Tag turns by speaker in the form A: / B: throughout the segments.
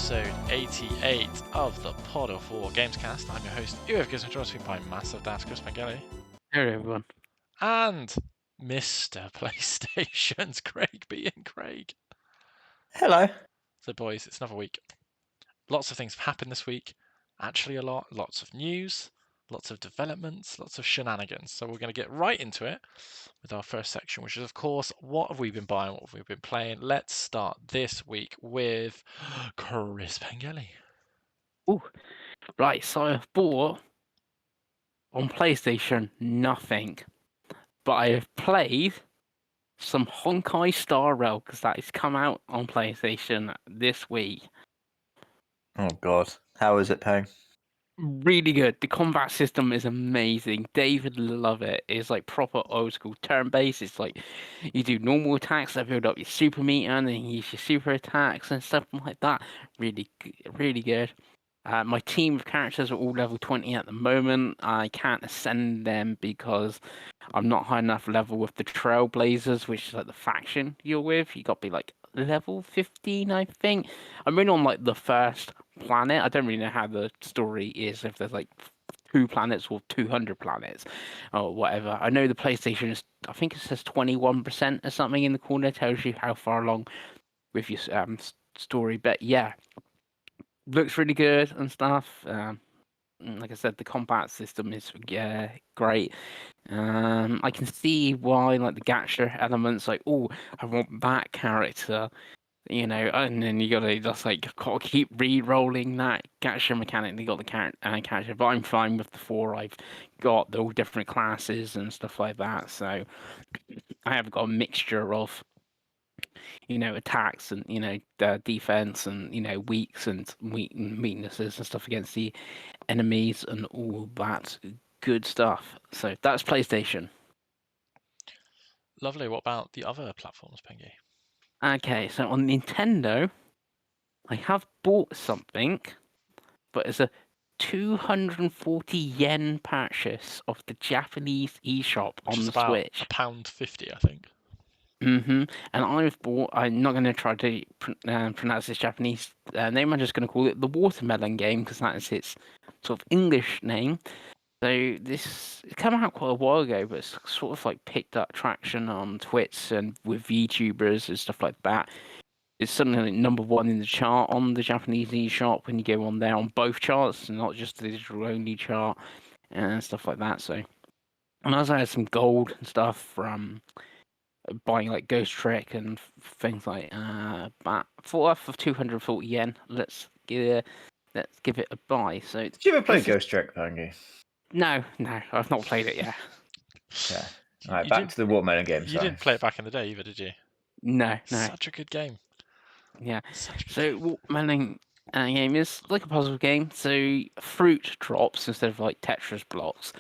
A: episode 88 of the Pod of War Gamescast. I'm your host, Gives joined by Massive Dad Chris Mangeli
B: Hello, everyone.
A: and Mr. PlayStation's Craig being Craig.
C: Hello.
A: So, boys, it's another week. Lots of things have happened this week. Actually, lots of news, lots of developments, lots of shenanigans. So, we're going to get right into it with our first section, which is, of course, what have we been buying, what have we been playing. Let's start this week with Chris Mangeli.
B: Ooh, right, so I've bought on PlayStation nothing, but I have played some Honkai Star Rail because that has come out on PlayStation this week.
C: Oh God, how is it, Peng?
B: Really good. The combat system is amazing. David love it. It's like proper old school turn-based. It's like you do normal attacks that build up your super meter, and then you use your super attacks and stuff like that. Really good. My team of characters are all level 20 at the moment. I can't ascend them because I'm not high enough level with the Trailblazers, which is like the faction you're with. You got to be like level 15, I think. I'm in on like the first planet. I don't really know how the story is, if there's like 2 planets or 200 planets or whatever. I know the PlayStation is, I think it says 21% or something in the corner, tells you how far along with your story. But yeah, looks really good and stuff. Like I said, the combat system is great. I can see why, like the gacha elements, like, oh, I want that character, and then you gotta just like gotta keep re-rolling that gacha mechanic. You got the character, but I'm fine with the 4 I've got. They're all different classes and stuff like that, so I have got a mixture of attacks and defense and weaks and weaknesses and stuff against the enemies and all that good stuff. So that's PlayStation.
A: Lovely. What about the other platforms, Pengy?
B: Okay, so on Nintendo, I have bought something, but it's a 240 yen purchase of the Japanese eShop
A: Which
B: on
A: is
B: the
A: about
B: Switch.
A: £1.50, I think.
B: And I've bought. I'm not going to try to pronounce this Japanese name. I'm just going to call it the Watermelon Game because that is its sort of English name. So this it came out quite a while ago, but it's sort of like picked up traction on Twitch and with VTubers and stuff like that. It's suddenly like #1 in the chart on the Japanese eShop when you go on there on both charts, and not just the digital only chart and stuff like that. So, and I also had some gold and stuff from buying like Ghost Trick and things like that. For worth of 240 yen, let's give it a buy. So
C: Did you ever play Ghost Trick, Pengy?
B: No, I've not played it yet.
C: Okay. All right, back to the Watermelon Game.
A: You didn't play it back in the day either, did you?
B: No.
A: Such a good game.
B: Yeah.
A: Such a good
B: So Watermelon game is like a puzzle game. So fruit drops instead of like Tetris blocks,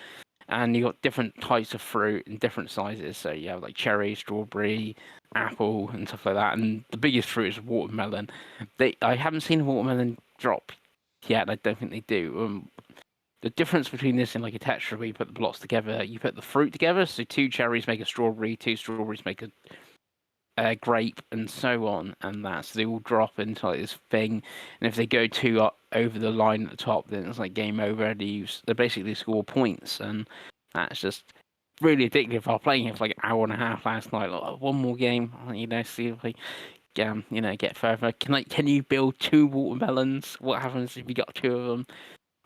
B: and you got different types of fruit in different sizes. So you have like cherry, strawberry, apple, and stuff like that. And the biggest fruit is watermelon. I haven't seen a watermelon drop yet. I don't think they do. The difference between this and like a Tetris, where you put the blocks together, you put the fruit together. So 2 cherries make a strawberry, 2 strawberries make a grape, and so on, and that. So they all drop into like this thing, and if they go 2 up over the line at the top, then it's like game over. They basically score points, and that's just really addictive. I was playing it for like an hour and a half last night. Like, one more game, see if I get further. Can you build 2 watermelons? What happens if you got 2 of them?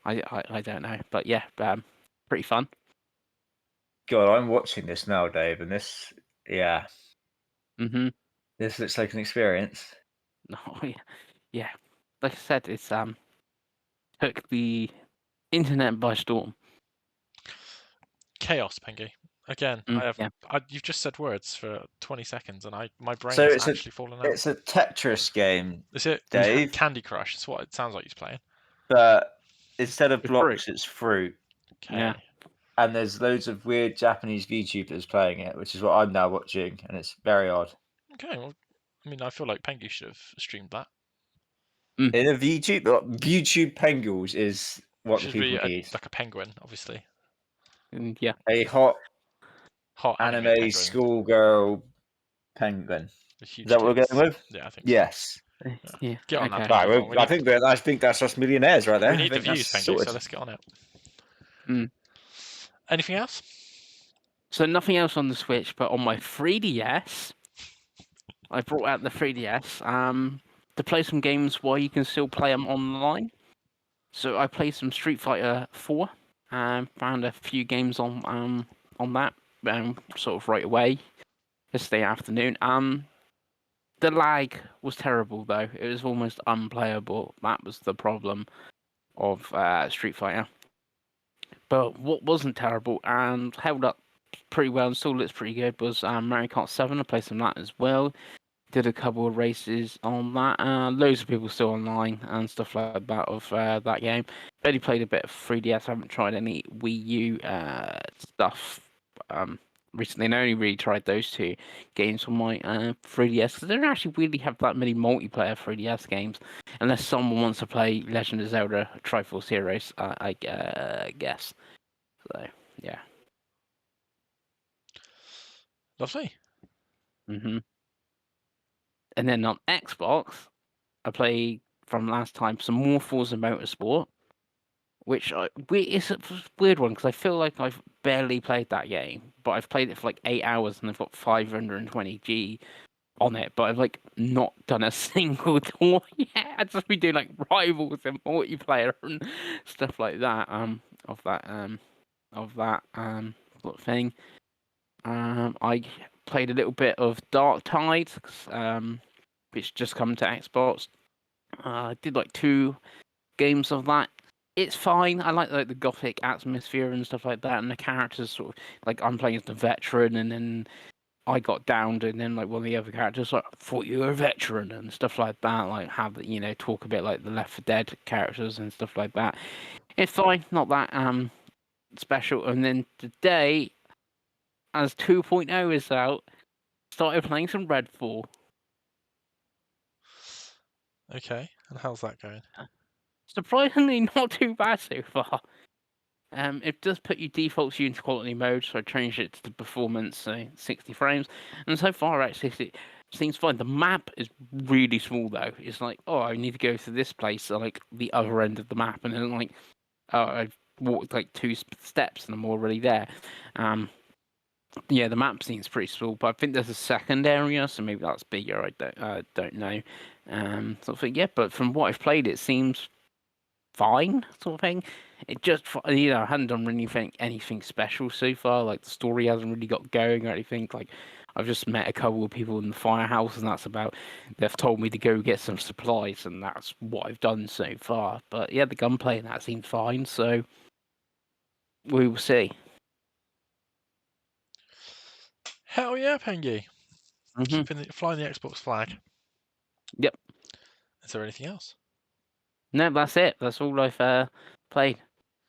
B: I don't know, but yeah, pretty fun.
C: God, I'm watching this now, Dave, and this
B: This
C: looks like an experience.
B: Oh yeah. Like I said, it's took the internet by storm.
A: Chaos, Pengy. Again,
B: Yeah.
A: you've just said words for 20 seconds, and my brain
C: So
A: has actually fallen out.
C: It's a Tetris game,
A: Is it
C: Dave?
A: Candy Crush? It's what it sounds like he's playing.
C: But instead of
B: It's
C: blocks,
B: fruit.
C: it's fruit.
A: Okay.
B: Yeah.
C: And there's loads of weird Japanese VTubers playing it, which is what I'm now watching, and it's very odd.
A: Okay, well, I mean, I feel like Pengy should have streamed that.
C: In a VTube Pengles is what the people need.
A: Like a penguin, obviously.
B: Yeah.
C: A hot
A: anime
C: anime schoolgirl penguin.
A: with huge
C: Is that what we're
A: tits.
C: going with?
A: Yeah, I think
C: Yes.
B: Yeah.
A: Get on that,
B: Okay.
A: Pengy.
C: Right,
A: Come on,
C: well, I think that's us millionaires right there.
A: we
C: I
A: need the
C: think that's
A: views, Pengy,
C: sorted.
A: so let's get on it.
B: Mm.
A: Anything else?
B: So nothing else on the Switch, but on my 3DS, I brought out the 3DS to play some games while you can still play them online. So I played some Street Fighter 4 and found a few games on that sort of right away yesterday afternoon. The lag was terrible though; it was almost unplayable. That was the problem of Street Fighter. But what wasn't terrible and held up pretty well and still looks pretty good was Mario Kart 7. I played some of that as well. Did a couple of races on that. Loads of people still online and stuff like that of that game. Only played a bit of 3DS. I haven't tried any Wii U stuff recently. And I only really tried those two games on my 3DS because they don't actually really have that many multiplayer 3DS games unless someone wants to play Legend of Zelda Triforce Heroes, I guess. So, yeah.
A: Lovely.
B: And then on Xbox, I played from last time some more Forza Motorsport, which it's a weird one because I feel like I've barely played that game, but I've played it for like 8 hours and I've got 520G on it, but I've like not done a single tour yet. I've just been doing like rivals and multiplayer and stuff like that. Of that sort of thing. I played a little bit of Dark Tide, which just come to Xbox. I did like 2 games of that. It's fine. I like the gothic atmosphere and stuff like that, and the characters sort of like I'm playing as the veteran, and then I got downed, and then like one of the other characters like thought you were a veteran and stuff like that. Like have talk a bit like the Left 4 Dead characters and stuff like that. It's fine, not that special. And then today, as 2.0 is out, started playing some Redfall.
A: Okay, and how's that going?
B: Surprisingly, not too bad so far. It does put you default to into quality mode, so I changed it to the performance, so 60 frames. And so far, actually, it seems fine. The map is really small, though. It's like, oh, I need to go to this place, like the other end of the map, and then like, oh, I've walked like 2 steps and I'm already there. Yeah, the map seems pretty small, but I think there's a second area, so maybe that's bigger. I don't know. Sort of thing. Yeah, but from what I've played, it seems fine, sort of thing. It just, I hadn't done really anything special so far. Like the story hasn't really got going or anything. Like I've just met a couple of people in the firehouse, and that's about. They've told me to go get some supplies, and that's what I've done so far. But yeah, the gunplay and that seemed fine, so we will see.
A: Hell yeah, Pengy.
B: Hmm.
A: Flying the Xbox flag.
B: Yep.
A: Is there anything else?
B: No, that's it. That's all I've played.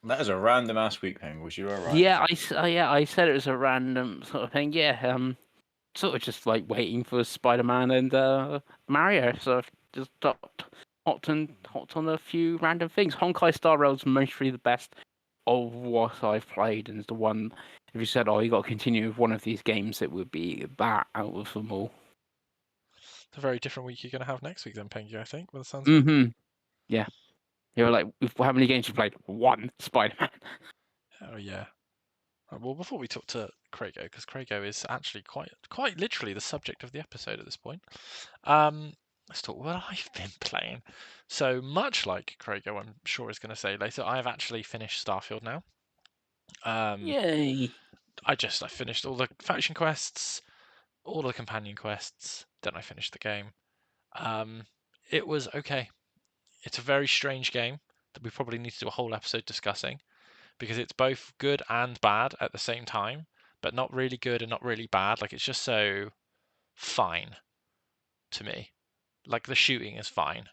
C: That is a random ass week, Pengles. You are right.
B: Yeah, I said it was a random sort of thing. Yeah, sort of just like waiting for Spider-Man and Mario. So I've just hopped on a few random things. Honkai Star Rail's mostly the best of what I've played, and it's the one. If you said, "Oh, you got to continue with one of these games," it would be that out of them all.
A: It's a very different week you're going to have next week, then, Pengy. I think, by the sounds of it.
B: Mm-hmm. Yeah. You're like, how many games you played? One Spider-Man.
A: Oh yeah. Well, before we talk to Krago, because Krago is actually quite literally the subject of the episode at this point. Let's talk what I've been playing. So much like Krago, I'm sure is going to say later, I have actually finished Starfield now.
B: Yay!
A: I finished all the faction quests, all the companion quests. Then I finished the game. It was okay. It's a very strange game that we probably need to do a whole episode discussing, because it's both good and bad at the same time, but not really good and not really bad. Like, it's just so fine to me. Like, the shooting is fine,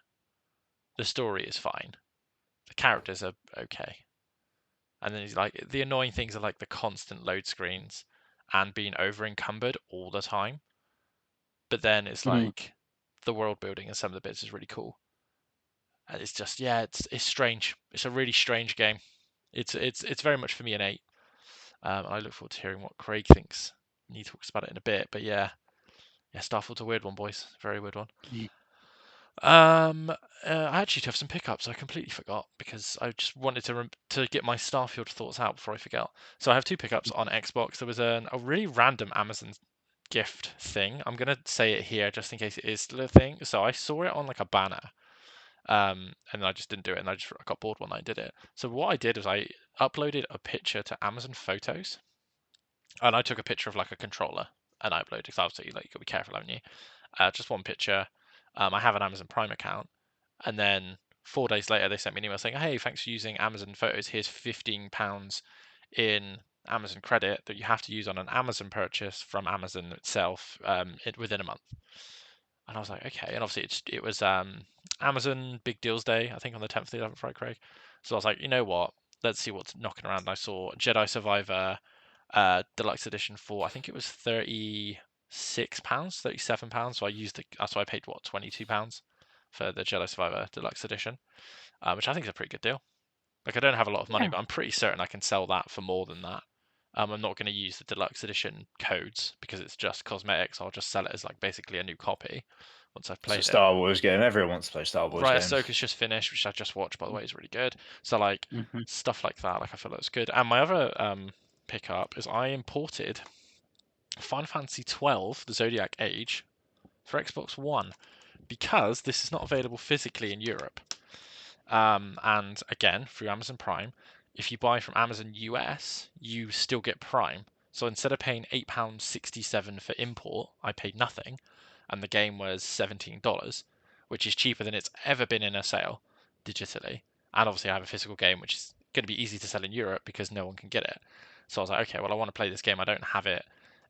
A: the story is fine, the characters are okay, and then like the annoying things are like the constant load screens and being over encumbered all the time. But then it's like the world building and some of the bits is really cool. And it's just, yeah, it's strange. It's a really strange game. It's very much for me an 8. I look forward to hearing what Craig thinks when he talks about it in a bit. But yeah, Starfield's a weird one, boys. Very weird one. I actually do have some pickups. I completely forgot because I just wanted to get my Starfield thoughts out before I forget. So I have 2 pickups on Xbox. There was a really random Amazon gift thing. I'm gonna say it here just in case it is still a thing. So I saw it on like a banner, and I just didn't do it, and I got bored when I did it. So what I did was I uploaded a picture to Amazon Photos, and I took a picture of like a controller and I uploaded because obviously like you gotta be careful, haven't you? Just one picture. I have an Amazon Prime account, and then 4 days later they sent me an email saying, "Hey, thanks for using Amazon Photos. Here's £15 in Amazon credit that you have to use on an Amazon purchase from Amazon itself within a month." And I was like, okay. And obviously it was Amazon Big Deals Day, I think on the 10th, the 11th, right, Craig? So I was like, you know what? Let's see what's knocking around. And I saw Jedi Survivor Deluxe Edition for, I think it was £36, £37. So I used it. So I paid what, £22 for the Jedi Survivor Deluxe Edition, which I think is a pretty good deal. Like I don't have a lot of money,
B: Yeah.
A: but I'm pretty certain I can sell that for more than that. I'm not going to use the deluxe edition codes because it's just cosmetics. I'll just sell it as like basically a new copy once I've
C: It's a
A: played it.
C: Star Wars game. Everyone wants to play Star Wars
A: Right,
C: games.
A: Ahsoka's just finished, which I just watched, by the way, is really good. So like
B: Mhm.
A: stuff like that, like I feel that's good. And my other pickup is I imported Final Fantasy 12, the Zodiac Age, for Xbox One because this is not available physically in Europe. And again, through Amazon Prime, if you buy from Amazon US, you still get Prime. So instead of paying £8.67 for import, I paid nothing, and the game was $17, which is cheaper than it's ever been in a sale digitally. And obviously, I have a physical game, which is going to be easy to sell in Europe because no one can get it. So I was like, okay, well, I want to play this game. I don't have it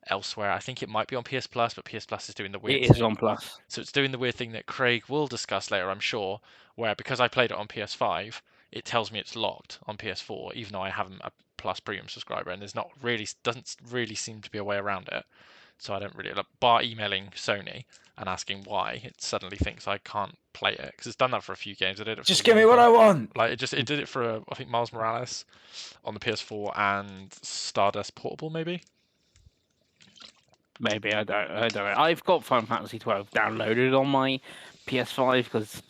A: elsewhere. I think it might be on PS Plus, but PS Plus is doing the weird
B: It is
A: thing.
B: on Plus.
A: So it's doing the weird thing that Craig will discuss later, I'm sure, where because I played it on PS5, it tells me it's locked on PS4, even though I haven't a Plus Premium subscriber, and there's not really doesn't really seem to be a way around it. So I don't really, like, bar emailing Sony and asking why, it suddenly thinks I can't play it because it's done that for a few games. I did it for
C: Just give me what
A: one
C: I
A: game.
C: want.
A: Like it did it for I think Miles Morales on the PS4 and Stardust Portable maybe.
B: Maybe I don't know. I've got Final Fantasy 12 downloaded on my PS5 because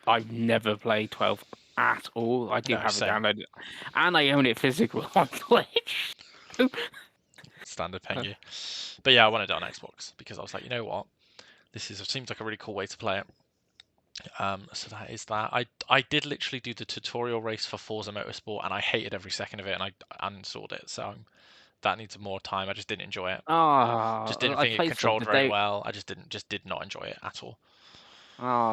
B: I've never played 12 at all. I do
A: No,
B: have it
A: same.
B: downloaded, and I own it physical on Switch.
A: Standard Pengy. But yeah, I wanted it on Xbox because I was like, you know what? Seems like a really cool way to play it. So that is that. I did literally do the tutorial race for Forza Motorsport, and I hated every second of it, and I uninstalled it. So that needs more time. I just didn't enjoy it. Just didn't
B: I
A: think it
B: played some
A: controlled very
B: today.
A: well. I just did not enjoy it at all.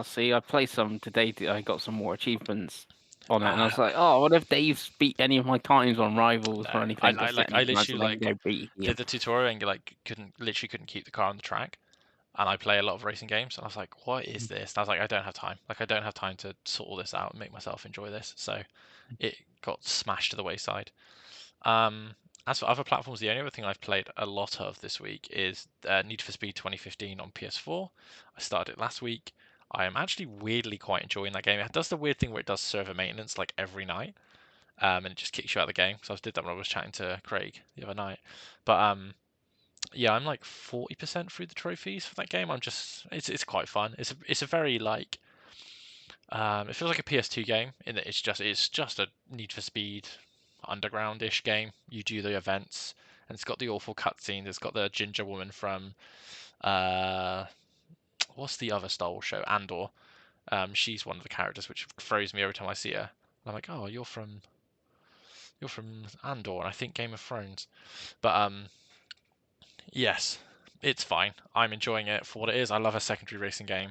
B: See, I played some today. I got some more achievements on it, and I
A: Uh,
B: was like, oh, what if Dave's beat any of my times on Rivals
A: no,
B: or anything? Just let
A: I
B: me know so
A: literally
B: I can
A: like
B: go beat him.
A: did the tutorial and like couldn't keep the car on the track. And I play a lot of racing games, and I was like, what is this? And I was like, I don't have time. Like I don't have time to sort all this out and make myself enjoy this. So it got smashed to the wayside. Um, as for other platforms, the only other thing I've played a lot of this week is Need for Speed 2015 on PS4. I started it last week. I am actually weirdly quite enjoying that game. It does the weird thing where it does server maintenance like every night, and it just kicks you out of the game. So I did that when I was chatting to Craig the other night. But yeah, I'm like 40% through the trophies for that game. It's quite fun. It's a very like it feels like a PS2 game in that it's just a Need for Speed underground-ish game. You do the events, and it's got the awful cutscenes. It's got the ginger woman from uh, what's the other Star Wars show? Andor. She's one of the characters, which throws me every time I see her. And I'm like, oh, you're from Andor, and I think Game of Thrones. But yes, it's fine. I'm enjoying it for what it is. I love a secondary racing game.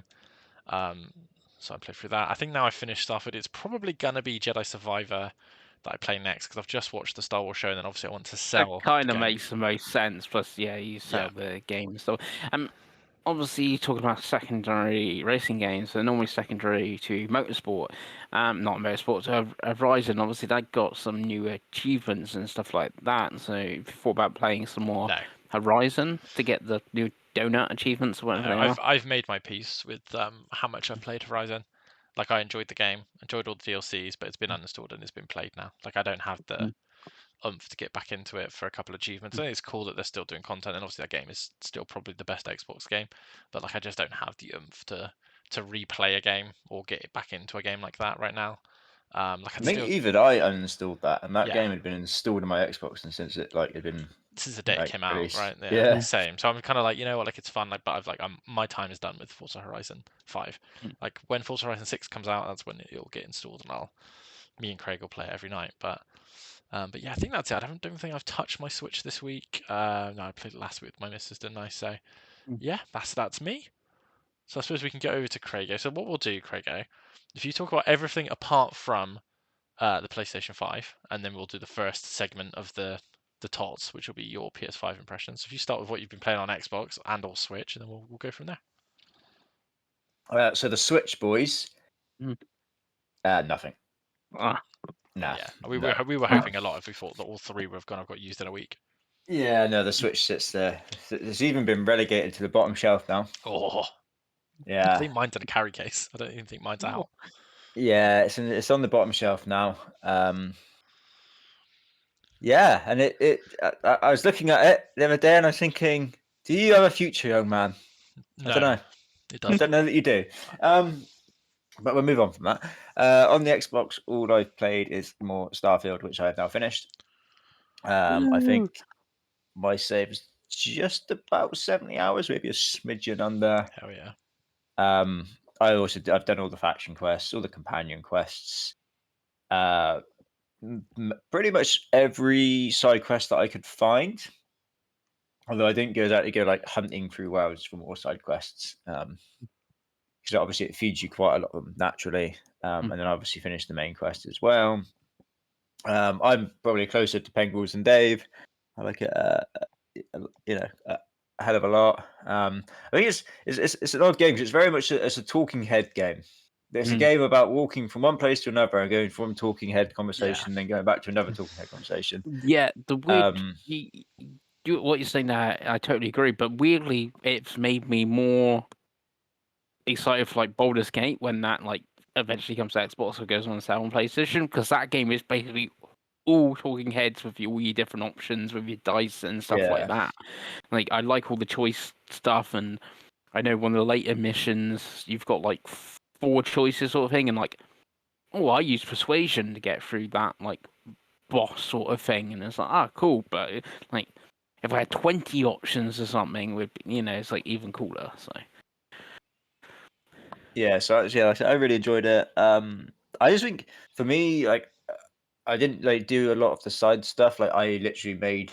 A: Um, so I played through that. I think now I've finished Starfield. It's probably gonna be Jedi Survivor that I play next because I've just watched the Star Wars show, and then obviously I want to
B: That
A: sell the
B: kind of
A: game.
B: makes the most sense. Plus, yeah, you
A: Yeah,
B: sell the game and stuff. Obviously, you're talking about secondary racing games. They're normally secondary to motorsport. Not motorsport, to Horizon. Obviously, that got some new achievements and stuff like that. So, if you thought about playing some more
A: no,
B: Horizon to get the new donut achievements or
A: no.
B: whatever they are.
A: I've made my peace with how much I've played Horizon. Like I enjoyed the game, enjoyed all the DLCs, but it's been uninstalled and it's been played now. Like I don't have the
B: Mm.
A: oomph to get back into it for a couple of achievements. I think it's cool that they're still doing content, and obviously that game is still probably the best Xbox game. But like I just don't have the oomph to replay a game or get back into a game like that right now. Like
C: I
A: I'd
C: think
A: still,
C: even I uninstalled that, and that
A: yeah,
C: game had been installed in my Xbox, and since it had been
A: since the day it
C: like
A: came out,
C: released.
A: right? Yeah,
C: Yeah.
A: same. So I'm kind of like, you know what, like it's fun, like, but my time is done with Forza Horizon 5.
B: Mm.
A: Like when Forza Horizon 6 comes out, that's when it'll get installed, and me and Craig will play it every night. But yeah, I think that's it. I don't think I've touched my Switch this week. No, I played it last week with my missus, didn't I? So
B: Mm.
A: yeah, that's me. So I suppose we can get over to Craigo. So what we'll do, Craigo, if you talk about everything apart from the PlayStation 5, and then we'll do the first segment of the tots, which will be your PS5 impressions. So if you start with what you've been playing on Xbox and or Switch, and then we'll go from there.
C: So the Switch boys,
B: Mm.
C: nothing.
B: Ah,
C: Nah.
A: Yeah,
C: No.
A: we were hoping a lot if we thought that all three would have got used in a week.
C: Yeah, no, the Switch sits there. It's even been relegated to the bottom shelf now.
A: Oh, I
C: Yeah.
A: think mine's in a carry case. I don't even think mine's out.
C: Yeah, it's on the bottom shelf now. Yeah, and I was looking at it the other day, and I was thinking, do you have a future, young man? I don't
A: No,
C: know.
A: it
C: I
A: doesn't.
C: don't know that you do. But we'll move on from that. On the Xbox, all I've played is more Starfield, which I have now finished. I think my save is just about 70 hours, maybe a smidgen under.
A: Hell yeah.
C: I've done all the faction quests, all the companion quests, pretty much every side quest that I could find. Although I didn't go exactly go like hunting through worlds for more side quests, because obviously it feeds you quite a lot of them naturally, and then obviously finish the main quest as well. I'm probably closer to Penguins than Dave. I like it, a hell of a lot. I think it's an odd game because it's very much it's a talking head game. It's a game about walking from one place to another and going from talking head conversation, then going back to another talking head conversation.
B: yeah. The weird,
C: Um,
B: what you're saying there, I totally agree. But weirdly, it's made me more excited for like Baldur's Gate when that like eventually comes to Xbox or goes on sale on PlayStation, because that game is basically all talking heads with all your different options with your dice and stuff like
C: yeah,
B: that. Like I like all the choice stuff, and I know one of the later missions you've got like 4 choices sort of thing, and like, oh, I used persuasion to get through that like boss sort of thing, and it's like, ah, cool. But like, if I had 20 options or something, would be, it's like even cooler. So
C: yeah. So yeah, like I said, I really enjoyed it. I just think for me, like I didn't like do a lot of the side stuff. Like I literally made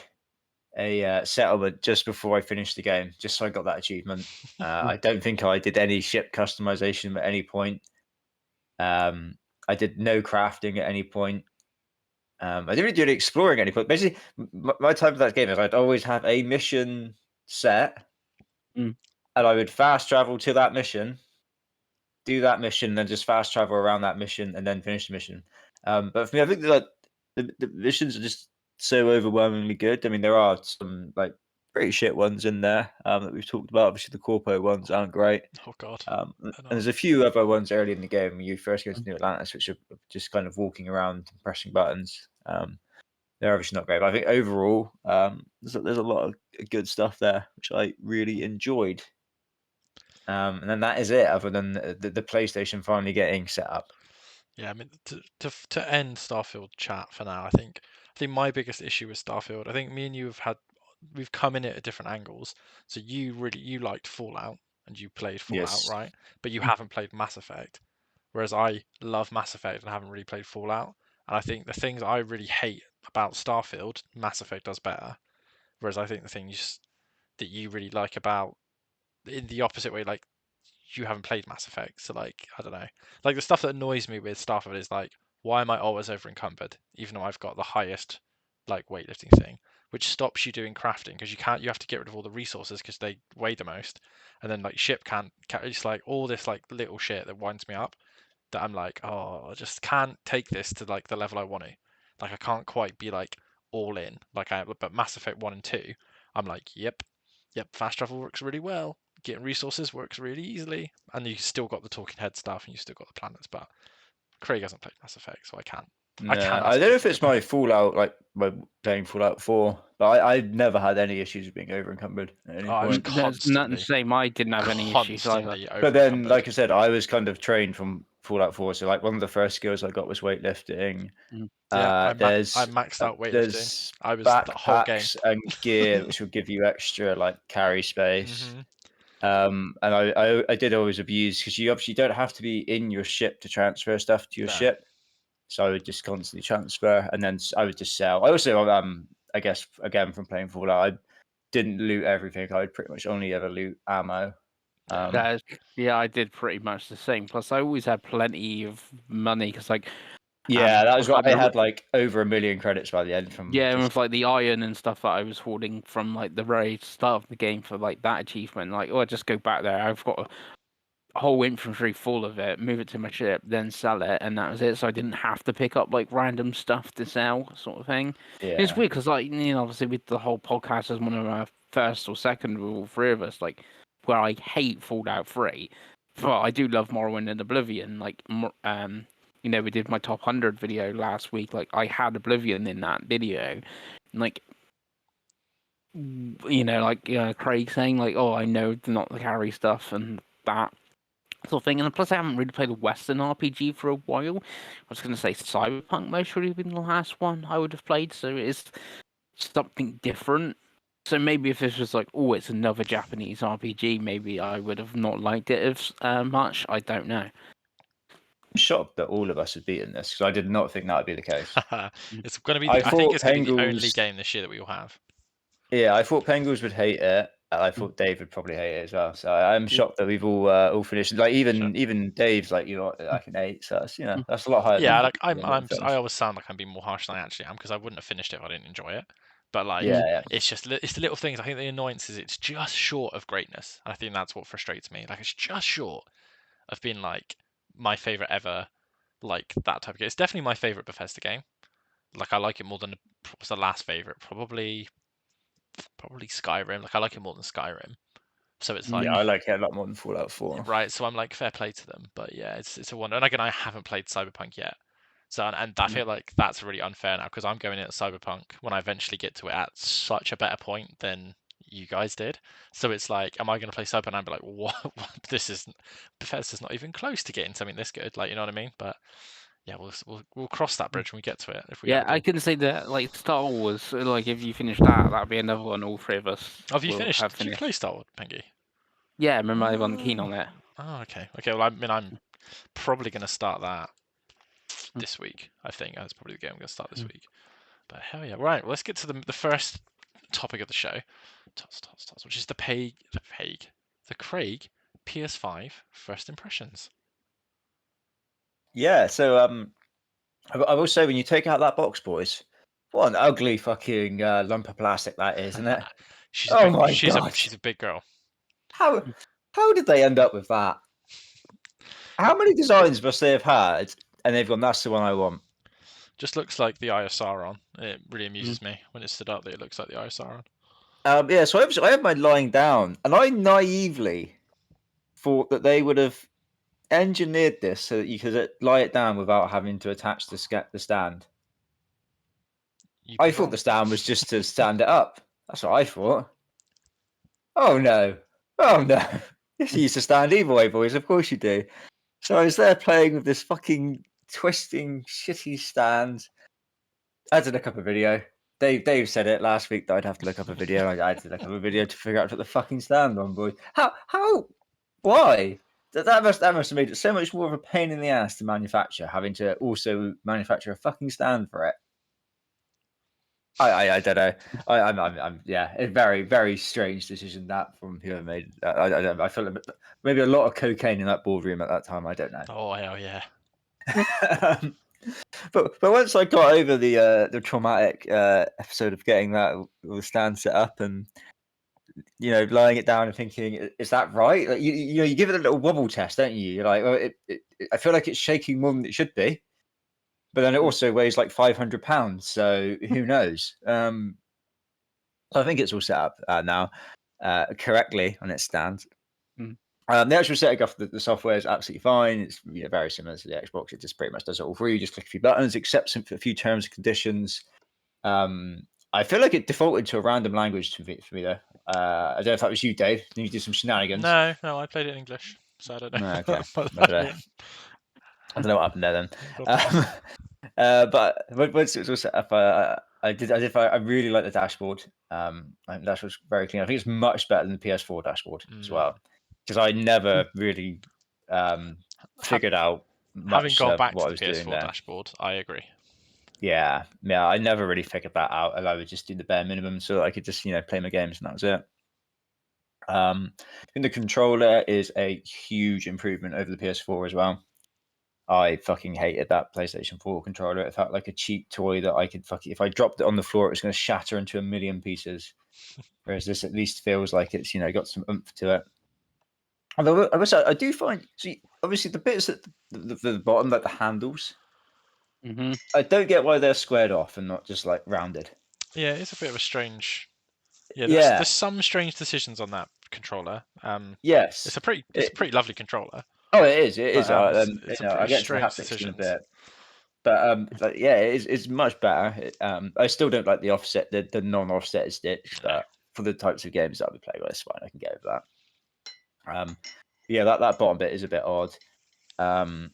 C: a settlement just before I finished the game, just so I got that achievement. I don't think I did any ship customization at any point. I did no crafting at any point. I didn't really do any exploring at any point. Basically, my type of that game is I'd always have a mission set,
B: Mm.
C: and I would fast travel to that mission, do that mission, then just fast travel around that mission, and then finish the mission. But for me, I think that the missions are just so overwhelmingly good. I mean, there are some like pretty shit ones in there that we've talked about. Obviously, the corpo ones aren't great.
A: Oh god.
C: And
A: They're not.
C: there's a few other ones early in the game when you first go to New Atlantis, which are just kind of walking around and pressing buttons. They're obviously not great, but I think overall, there's a lot of good stuff there, which I really enjoyed. And then that is it, other than the PlayStation finally getting set up.
A: Yeah, I mean, to end Starfield chat for now, I think my biggest issue with Starfield, I think me and you we've come in it at different angles. So you liked Fallout and you played Fallout,
C: Yes.
A: right? But you haven't played Mass Effect. Whereas I love Mass Effect and haven't really played Fallout. And I think the things I really hate about Starfield, Mass Effect does better. Whereas I think the things that you really like about in the opposite way, like you haven't played Mass Effect, so like I don't know. Like the stuff that annoys me with Starfield is like, why am I always over encumbered, even though I've got the highest like weightlifting thing, which stops you doing crafting because you have to get rid of all the resources because they weigh the most, and then like ship can't. It's like all this like little shit that winds me up. That I'm like, oh, I just can't take this to like the level I want to. Like I can't quite be like all in like I. But Mass Effect 1 and 2, I'm like, yep, fast travel works really well. Getting resources works really easily, and you still got the talking head stuff, and you still got the planets. But Craig hasn't played Mass Effect, so I can't. I
C: Yeah,
A: cannot
C: I don't know if
A: speak
C: it's
A: to it.
C: my Fallout, like my playing Fallout 4, but I've never had any issues with being over encumbered at any
A: Oh, I was
C: point.
B: There's nothing to
A: constantly,
B: say. I didn't have any issues either.
A: constantly over
C: But then,
A: encumbered.
C: like I said, I was kind of trained from Fallout 4, so like one of the first skills I got was weightlifting.
A: Yeah, I
C: There's
A: maxed out weightlifting.
C: there's
A: I was the whole game.
C: backpacks and gear which will give you extra like carry space.
A: Mhm.
C: And I did always abuse because you obviously don't have to be in your ship to transfer stuff to your
A: No.
C: ship. So I would just constantly transfer, and then I would just sell. I also, I guess again from playing Fallout, I didn't loot everything. I would pretty much only ever loot ammo.
A: Yeah.
B: Yeah, I did pretty much the same. Plus, I always had plenty of money because, like,
C: Yeah, that was
B: with,
C: what
B: like,
C: I
B: the
C: had, like over 1 million credits by the end from
B: yeah, and
C: just
B: with like the iron and stuff that I was hoarding from like the very start of the game for like that achievement. Like, oh, I just go back there. I've got a whole infantry full of it. Move it to my ship, then sell it, and that was it. So I didn't have to pick up like random stuff to sell, sort of thing. It's
C: yeah.
B: weird because, like, obviously with the whole podcast as one of our first or second with all three of us, like, where I hate Fallout 3, but I do love Morrowind and Oblivion. Like, we did my top 100 video last week. Like, I had Oblivion in that video, and, like, Craig saying like, "Oh, I know not the carry stuff and that sort of thing." And plus, I haven't really played a Western RPG for a while. I was going to say Cyberpunk most really been the last one I would have played, so it's something different. So maybe if this was like, oh, it's another Japanese RPG, maybe I would have not liked it as much. I don't know.
C: I'm shocked that all of us have beaten this because I did not think that would be the case.
A: It's going to be.
C: I
A: I think
C: thought
A: it's going to be the only
C: Pengles.
A: game this year that we will have.
C: Yeah, I thought Pengles would hate it. And I thought Dave would probably hate it as well. So I'm shocked that we've all finished. Like even Dave's like like an 8. So that's that's a lot higher.
A: Yeah,
C: Than
A: like
C: what
A: I
C: finished.
A: always sound like I'm being more harsh than I actually am because I wouldn't have finished it if I didn't enjoy it. But like,
C: Yeah,
A: it's just it's the little things. I think the annoyance is it's just short of greatness, and I think that's what frustrates me. Like, it's just short of being like my favorite ever, like that type of game. It's definitely my favorite Bethesda game. Like, I like it more than what was the last favorite? Probably Skyrim. Like, I like it more than Skyrim. So it's like,
C: yeah, I like it a lot more than Fallout 4.
A: right. So I'm like, fair play to them. But yeah, it's a wonder. And again, I haven't played Cyberpunk yet. So and I feel like that's really unfair now because I'm going in at Cyberpunk when I eventually get to it at such a better point than you guys did. So it's like, am I going to play Cyberpunk and be like, what? This is Bethesda's not even close to getting something this good. Like, you know what I mean? But yeah, we'll cross that bridge when we get to it if we
B: Yeah,
A: ever do.
B: I can say that like Star Wars. Like, if you finish that, that'd be another one. All three of us
A: Have you
B: will
A: finished?
B: have
A: Did you
B: finished.
A: play Star Wars, Pengy?
B: Yeah, remember I wasn't keen on it.
A: Oh, okay. Okay, well, I mean, I'm probably going to start that this week. I think that's probably the game I'm going to start this week. But hell yeah. Right, well, let's get to the first topic of the show, which is the Craig PS5 first impressions.
C: Yeah, so I will say when you take out that box, boys, what an ugly fucking lump of plastic that is, isn't it? Oh my god!
A: She's a big girl.
C: How did they end up with that? How many designs must they have had? And they've gone, that's the one I want.
A: Just looks like the Eye of Sauron. It really amuses me when it stood up that it looks like the Eye of Sauron.
C: Yeah, so I have mine lying down, and I naively thought that they would have engineered this so that you could lie it down without having to attach the stand. I thought the stand was just to stand it up. That's what I thought. Oh no! Oh no! You used to stand either way, boys. Of course you do. So I was there playing with this fucking twisting, shitty stand. I had to look up a video. Dave said it last week that I'd have to look up a video. I had to look up a video to figure out what the fucking stand on, boy. How? Why? That must have made it so much more of a pain in the ass to manufacture, having to also manufacture a fucking stand for it. I don't know. I'm yeah, a very, very strange decision that from whoever made it. I feel like maybe a lot of cocaine in that boardroom at that time. I don't know.
A: Oh hell yeah.
C: But once I got over the traumatic episode of getting that the stand set up and lying it down and thinking, is that right? Like, you give it a little wobble test, don't you? You're like, well, I feel like it's shaking more than it should be, but then it also weighs like 500 pounds, so who knows? So I think it's all set up now correctly on its stand. The actual setting of the software is absolutely fine. It's very similar to the Xbox. It just pretty much does it all for you. You just click a few buttons, accepts a few terms and conditions. I feel like it defaulted to a random language for me though. I don't know if that was you, Dave. You did some shenanigans.
A: No, I played it in English, so I don't know.
C: No, okay.
A: what
C: I
A: that meant.
C: don't know what happened there then.
A: Okay.
C: But once it was set up, I really like the dashboard. I think the dashboard's very clean. I think it's much better than the PS4 dashboard as well, because I never really figured out
A: Having
C: much
A: gone
C: of
A: back
C: what
A: to
C: I
A: the
C: was doing
A: PS4
C: there.
A: dashboard, I agree.
C: Yeah, I never really figured that out, and I would just do the bare minimum so that I could just play my games, and that was it. I think the controller is a huge improvement over the PS4 as well. I fucking hated that PlayStation 4 controller. It felt like a cheap toy that I could if I dropped it on the floor, it was going to shatter into a million pieces. Whereas this at least feels like it's got some oomph to it. Although I do find, see, obviously the bits at the bottom, like the handles, I don't get why they're squared off and not just like rounded.
A: Yeah, it's a bit of a strange. Yeah,
C: Yeah.
A: there's some strange decisions on that controller.
C: Yes.
A: It's a pretty lovely controller.
C: Oh, it is. It is.
A: It's a
C: I'll
A: pretty
C: get to the
A: strange
C: haptics in a
A: decisions.
C: bit. But yeah, it's much better. I still don't like the offset, the non-offset stitch, but for the types of games that I'll be playing, well, it's fine. I can get over that. Yeah, that bottom bit is a bit odd. And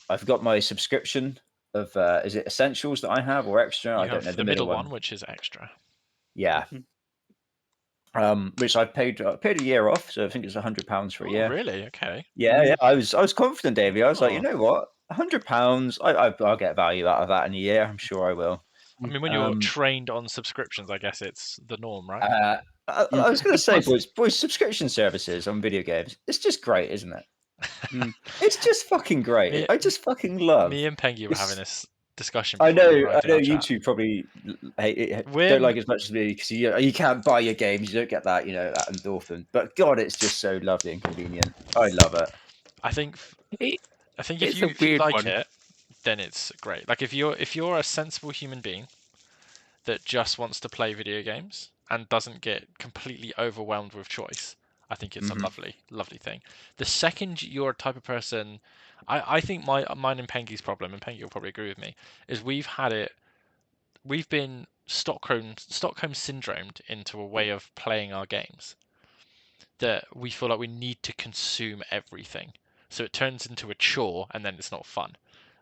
C: I've got my subscription of is it Essentials that I have or Extra? I don't know,
A: the middle one, which is Extra.
C: Yeah. Which I paid a year off, so I think it's £100 for a year.
A: Really? Okay.
C: Yeah. I was confident, Davey. I was like,
A: Oh.
C: you know what, £100. I'll get value out of that in a year. I'm sure I will.
A: I mean, when you're trained on subscriptions, I guess it's the norm, right?
C: I was going to say, boys, subscription services on video games, it's just great, isn't it? It's just fucking great. I just fucking love.
A: Me and Pengy were having this discussion.
C: I know
A: in our
C: you
A: chat.
C: two probably don't like it as much as me because you can't buy your games. You don't get that, that endorphin. But God, it's just so lovely and convenient. I love it.
A: I think if
B: It's
A: you
B: a weird
A: like
B: one.
A: it, then it's great. Like if you're a sensible human being that just wants to play video games and doesn't get completely overwhelmed with choice, I think it's a lovely thing. The second you're a type of person, I think mine and Pengy's problem, and Pengy will probably agree with me, is we've been Stockholm syndromed into a way of playing our games that we feel like we need to consume everything. So it turns into a chore and then it's not fun.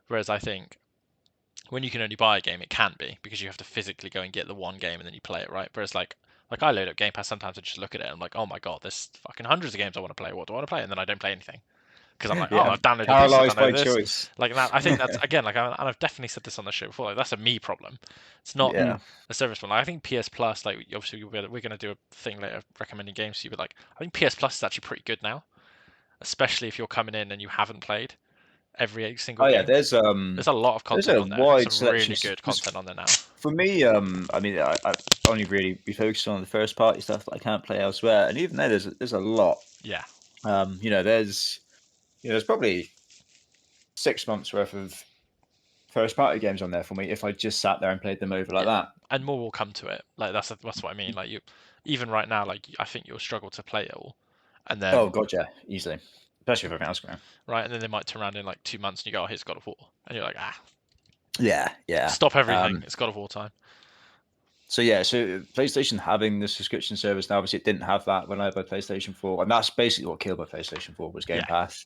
A: Whereas I think when you can only buy a game, it can be because you have to physically go and get the one game and then you play it, right? Whereas like I load up Game Pass, sometimes I just look at it and I'm like, oh my god, there's fucking hundreds of games I want to play. What do I want to play? And then I don't play anything because I'm like, oh, I've downloaded this, I've downloaded this.
C: Choice.
A: Like that, I think that's again, like, and I've definitely said this on the show before. Like that's a me problem. It's not a service problem. Like, I think PS Plus, like obviously we're going to do a thing later recommending games to you, but like I think PS Plus is actually pretty good now, especially if you're coming in and you haven't played every single game.
C: There's
A: a lot of content on there.
C: Wide
A: some really good content on there now.
C: For me, I mean, I only really be focused on the first party stuff that I can't play elsewhere, and even there, there's a lot.
A: Yeah.
C: There's probably 6 months worth of first party games on there for me if I just sat there and played them over like that.
A: And more will come to it. Like that's what I mean. Like even right now, like I think you'll struggle to play it all, and then
C: easily, especially if everything else going.
A: Right, and then they might turn around in like 2 months and you go, oh, here's God of War, and you're like,
C: yeah,
A: stop everything. It's God of War time.
C: So PlayStation having the subscription service now, obviously it didn't have that when I had my PlayStation 4, and that's basically what killed my PlayStation 4 was Game Pass.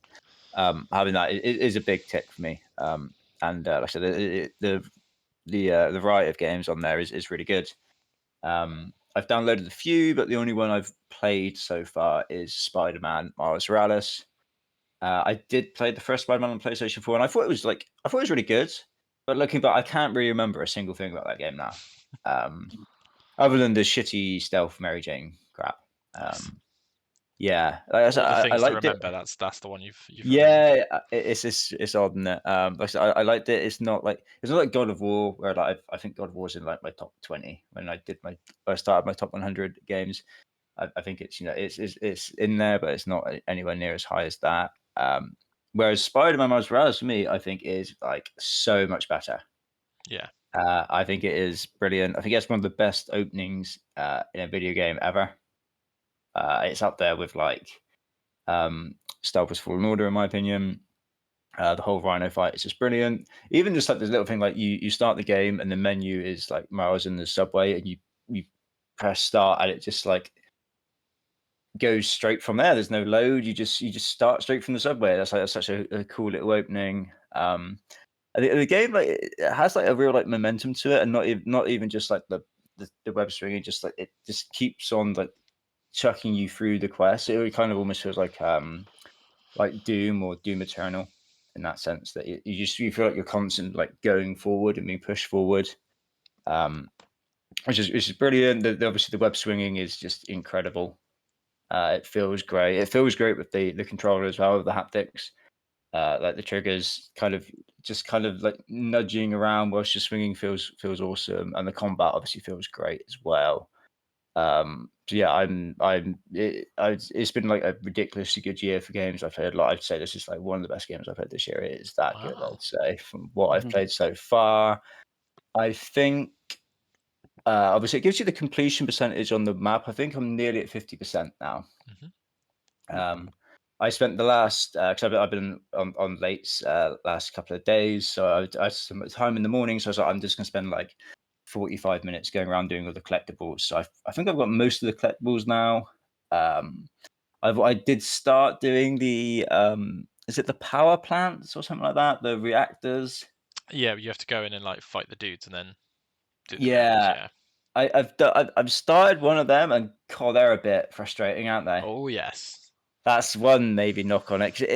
C: Having that is a big tick for me. And like I said, the variety of games on there is really good. I've downloaded a few, but the only one I've played so far is Spider-Man Miles Morales. I did play the first Spider-Man on PlayStation 4, and I thought it was really good. But looking back, I can't really remember a single thing about that game now, other than the shitty stealth Mary Jane crap. Yeah,
A: I liked it. That's the one you've.
C: It's odd, isn't it? Like I said, I liked it. It's not like God of War, where like I think God of War's in like my top 20 when I started my top 100 games. I think it's it's in there, but it's not anywhere near as high as that. Whereas Spider-Man Miles Morales for me, I think is like so much better.
A: Yeah.
C: I think it is brilliant. I think it's one of the best openings in a video game ever. It's up there with like Star Wars Fallen Order, in my opinion. The whole Rhino fight is just brilliant. Even just like this little thing, like you start the game and the menu is like Miles in the subway, and you press start and it just like goes straight from there. There's no load. You just start straight from the subway. That's such a cool little opening. The game like it has like a real like momentum to it, and not even just like the web swinging. Just like it just keeps on like chucking you through the quest. It kind of almost feels like Doom or Doom Eternal in that sense, that you feel like you're constantly like going forward and being pushed forward, which is brilliant. Obviously the web swinging is just incredible. It feels great. It feels great with the controller as well, with the haptics. Like the triggers kind of like nudging around whilst you're swinging feels awesome, and the combat obviously feels great as well. So yeah, it's been like a ridiculously good year for games. I've played a lot. I'd say this is like one of the best games I've played this year. It is that good,
A: Wow.
C: I'd say, from what I've played so far. I think obviously it gives you the completion percentage on the map. I think I'm nearly at 50% now. I spent the last because I've been on late last couple of days, so I had some time in the morning. So I was like, I'm just gonna spend like 45 minutes going around doing all the collectibles. So I think I've got most of the collectibles now. I did start doing the is it the power plants or something like that? The reactors.
A: Yeah, you have to go in and like fight the dudes and then do the
C: Yeah.
A: reactors. Yeah.
C: I've started one of them, and God, they're a bit frustrating, aren't they?
A: Oh yes.
C: That's one maybe knock on it. 'Cause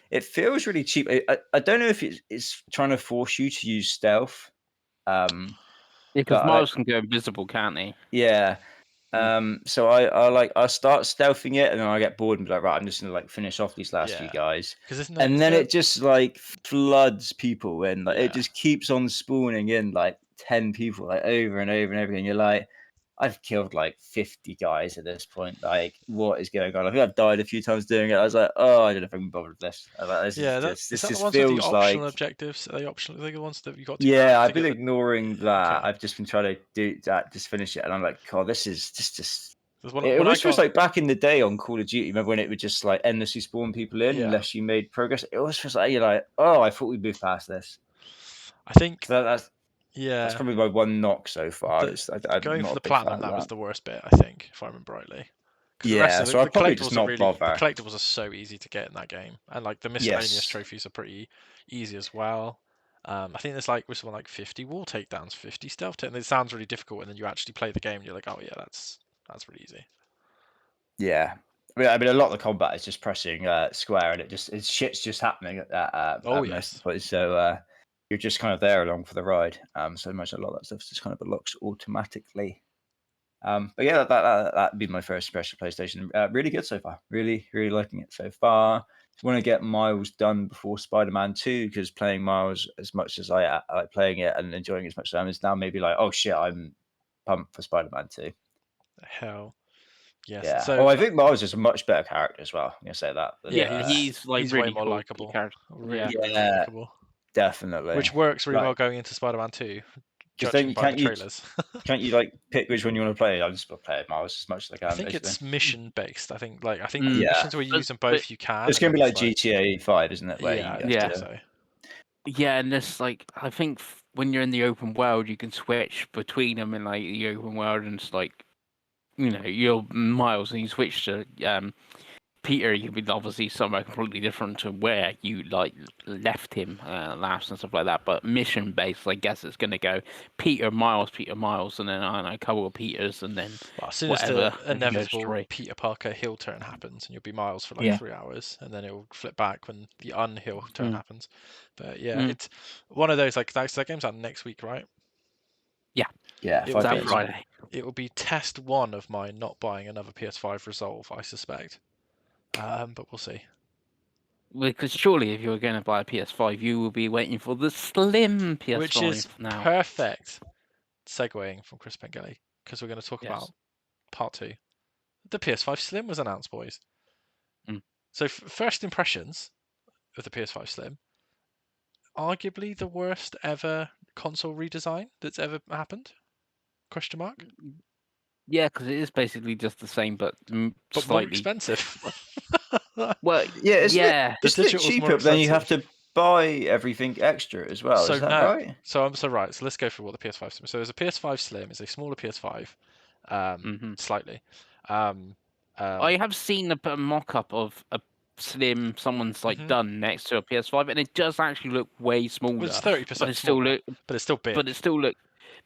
C: it feels really cheap. I don't know if it's trying to force you to use stealth.
B: Because
C: but
B: Miles can go invisible, can't he?
C: yeah. So I start stealthing it, and then I get bored and be like, right, I'm just gonna like finish off these last few
A: Yeah.
C: guys,
A: Because
C: and then it just like floods people in. Like it just keeps on spawning in like 10 people like over and over and over again. You're like, I've killed like 50 guys at this point. Like, what is going on? I think I've died a few times doing it. I was like, oh, I don't know if I can bother with this. I was like, this
A: is that the
C: just
A: ones with the
C: feels like.
A: optional objectives? Are they optional? Are they the ones that you got to
C: Yeah,
A: grab to
C: I've been
A: get
C: ignoring
A: the...
C: that.
A: Okay.
C: I've just been trying to do that, just finish it, and I'm like, God, this is just.
A: When
C: It
A: I
C: almost feels
A: got
C: like back in the day on Call of Duty. Remember when it would just like endlessly spawn people in unless you made progress? It always feels like you're like, oh, I thought we'd move past this.
A: I think
C: So that's
A: yeah.
C: probably my one knock so far. I'm
A: Going
C: not
A: for
C: a
A: the
C: big fan
A: platinum,
C: of
A: that was
C: that.
A: the worst bit, I think, if I remember rightly. Because the rest
C: Yeah,
A: of
C: so
A: the
C: I'd probably just
A: collectibles are
C: not
A: really
C: bother.
A: the collectibles are so easy to get in that game, and like the miscellaneous
C: Yes.
A: trophies are pretty easy as well. I think there's like something like 50 wall takedowns, 50 stealth takedowns. It sounds really difficult, and then you actually play the game, and you're like, oh yeah, that's really easy.
C: Yeah. I mean, a lot of the combat is just pressing square, and shit's just happening at
A: Oh
C: most of
A: yes.
C: the points. So you're just kind of there along for the ride. So much a lot of that stuff just kind of unlocks automatically. But yeah, that'd be my first impression of PlayStation. Really good so far. Really, really liking it so far. Just want to get Miles done before Spider-Man 2, because playing Miles as much as I like playing it and enjoying it as much as I am, is now maybe like, oh shit, I'm pumped for Spider-Man 2.
A: Hell. Yes.
C: Yeah.
A: So
C: I think Miles is a much better character as well. I'm gonna say that.
A: yeah,
B: he's like
A: he's
B: really
A: way more
B: cool
A: likable.
B: character.
A: Really, really
C: yeah,
A: likable.
C: definitely.
A: Which works really
C: Like,
A: well going into Spider-Man 2,
C: because then
A: judging by the trailers.
C: can't you like pick which one you want to play? I just play Miles as much as I
A: I
C: can,
A: think
C: basically.
A: it's mission based. I think the
C: Yeah.
A: missions where you use them both, you can.
C: It's
A: and
C: gonna
A: then
C: be like
A: there's,
C: GTA 5, isn't it? Where
A: yeah,
C: you
A: I
C: have
A: think
C: to.
A: so.
B: Yeah, and there's like I think when you're in the open world, you can switch between them in like the open world, and it's like you're Miles, and you switch to Peter. You can be obviously somewhere completely different to where you like left him last and stuff like that. But mission based, I guess it's gonna go Peter Miles, and then I don't know, a couple of Peters, and then
A: Well, as soon
B: whatever.
A: as the inevitable Peter Parker hill turn happens, and you'll be Miles for like 3 hours, and then it'll flip back when the unhill turn happens. But yeah, it's one of those like that game's out next week, right?
B: Yeah.
C: Yeah,
A: It will
B: that
A: be
B: Friday.
A: It will be test one of my not buying another PS5 Resolve, I suspect. But we'll see.
B: Because surely, if you were going to buy a PS5, you will be waiting for the slim PS5
A: Which is
B: now.
A: perfect segueing from Chris Pengelly, because we're going to talk about part 2. The PS5 Slim was announced, boys. So first impressions of the PS5 Slim, arguably the worst ever console redesign that's ever happened? Question mark.
B: Yeah, because it is basically just the same, but
A: But
B: slightly
A: more expensive.
B: Well,
C: Yeah, isn't it?
B: yeah.
A: The
C: Isn't it
A: digital's more
C: cheaper? But then you have
A: expensive.
C: to buy everything extra as well.
A: So
C: Is that
A: no,
C: right?
A: so I'm so right. So let's go through what the PS5 Slim. So there's a PS5 Slim. It's a smaller PS5,
B: hmm
A: slightly. Um,
B: I have seen a mock-up of a Slim someone's like
A: mhm.
B: done next to a PS5, and it does actually look way
A: Well,
B: smaller,
A: it's
B: but
A: 30%
B: it still
A: smaller,
B: look,
A: but it's still
B: but
A: big.
B: it still look,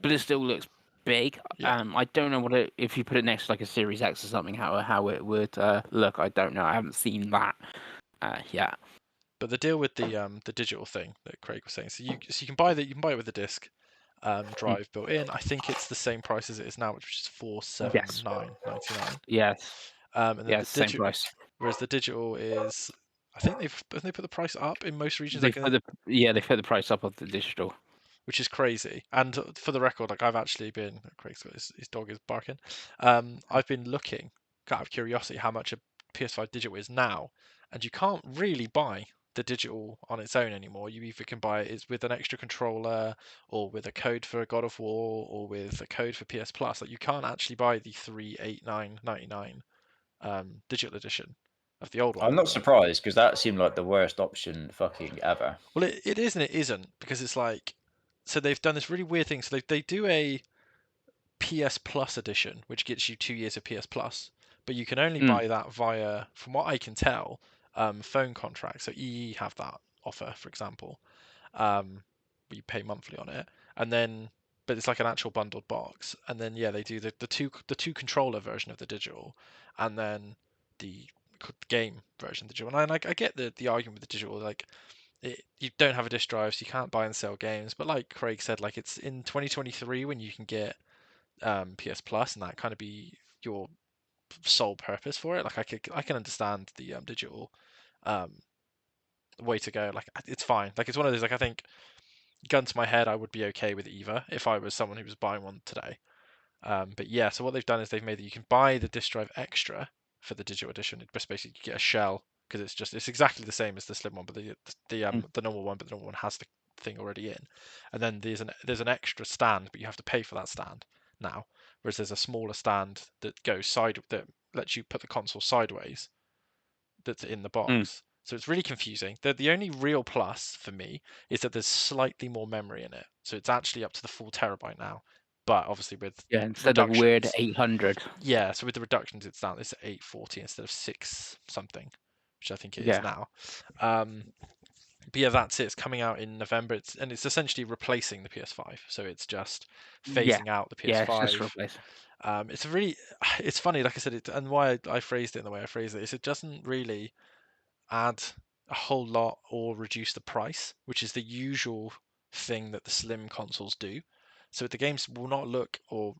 B: but it still looks big.
A: Yeah.
B: I don't know if you put it next to like a Series X or something, how it would look. I don't know. I haven't seen that yet.
A: But the deal with the digital thing that Craig was saying, so you can buy it with the disc drive built in. I think it's the same price as it is now, which is
B: Yes.
A: $479.99.
B: Yes.
A: And then the
B: Yes. Same
A: digital,
B: price.
A: whereas the digital is, I think they put the price up in most regions,
B: They
A: like
B: put the price up of the digital.
A: which is crazy. And for the record, like I've actually been, Craig's got his dog is barking. I've been looking out of curiosity how much a PS5 digital is now, and you can't really buy the digital on its own anymore. You either can buy it with an extra controller, or with a code for God of War, or with a code for PS Plus. Like you can't actually buy the 389.99 digital edition of the old one
C: I'm not
A: anymore.
C: surprised because that seemed like the worst option fucking ever.
A: Well, it is and it isn't, because it's like, so they've done this really weird thing. So they do a PS Plus edition, which gets you 2 years of PS Plus, but you can only
B: Mm.
A: buy that via, from what I can tell, phone contracts. So EE have that offer, for example. You pay monthly on it, and then, but it's like an actual bundled box. And then yeah, they do the two controller version of the digital, and then the game version of the digital. And I get the argument with the digital, like you don't have a disc drive, so you can't buy and sell games. But like Craig said, like it's in 2023 when you can get PS Plus, and that kind of be your sole purpose for it. Like I can understand the digital um, way to go. Like it's fine. Like it's one of those. Like I think, gun to my head, I would be okay with either if I was someone who was buying one today. But yeah, so what they've done is they've made that you can buy the disc drive extra for the digital edition. It just basically you get a shell, because it's exactly the same as the slim one, but the normal one, but the normal one has the thing already in. And then there's an extra stand, but you have to pay for that stand now. Whereas there's a smaller stand that that lets you put the console sideways, that's in the
B: Mm.
A: box. So it's really confusing. The only real plus for me is that there's slightly more memory in it. So it's actually up to the full terabyte now. But obviously with
B: Yeah. Instead of weird
A: reductions,
B: 800.
A: yeah, so with the reductions it's down, it's at 840 instead of 6 something, which I think it is
B: Yeah.
A: now. But yeah, that's it. It's coming out in November. It's essentially replacing the PS5. So it's just
B: Yeah.
A: phasing out the
B: Yeah. It's just
A: PS5.
B: replace.
A: It's really, it's funny, like I said, and why I phrased it in the way I phrased it is it doesn't really add a whole lot or reduce the price, which is the usual thing that the Slim consoles do. So the games will not look or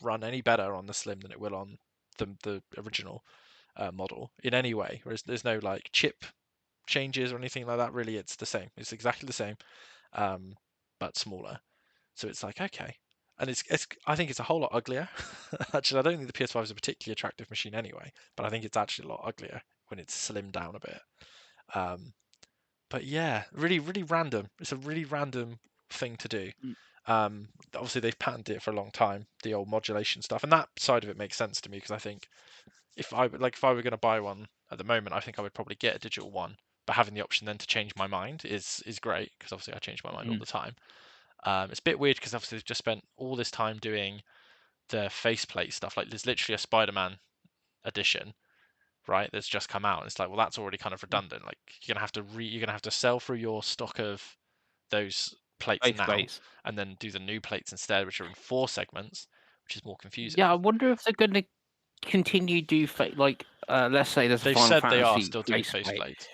A: run any better on the Slim than it will on the original model in any way. Whereas there's no like chip changes or anything like that. Really, it's the same. It's exactly the same, but smaller. So it's like okay, and it's I think it's a whole lot uglier. Actually, I don't think the PS5 is a particularly attractive machine anyway, but I think it's actually a lot uglier when it's slimmed down a bit. Um, but yeah, really, really random. It's a really random thing to do.
B: Mm.
A: Obviously, they've patented it for a long time, the old modulation stuff, and that side of it makes sense to me, because I think if I were going to buy one at the moment, I think I would probably get a digital one. But having the option then to change my mind is great, because obviously I change my mind all
B: Mm.
A: the time. It's a bit weird because obviously they've just spent all this time doing the faceplate stuff. Like there's literally a Spider-Man edition, right? That's just come out. And it's like, well, that's already kind of redundant. Like you're gonna have to sell through your stock of those plates
B: Face
A: now,
B: plates.
A: and then do the new plates instead, which are in 4 segments, which is more confusing.
B: Yeah. I wonder if they're going to continue like let's say there's a
A: They've
B: Final
A: said they are
B: Fantasy
A: still doing
B: faceplate.
A: faceplate.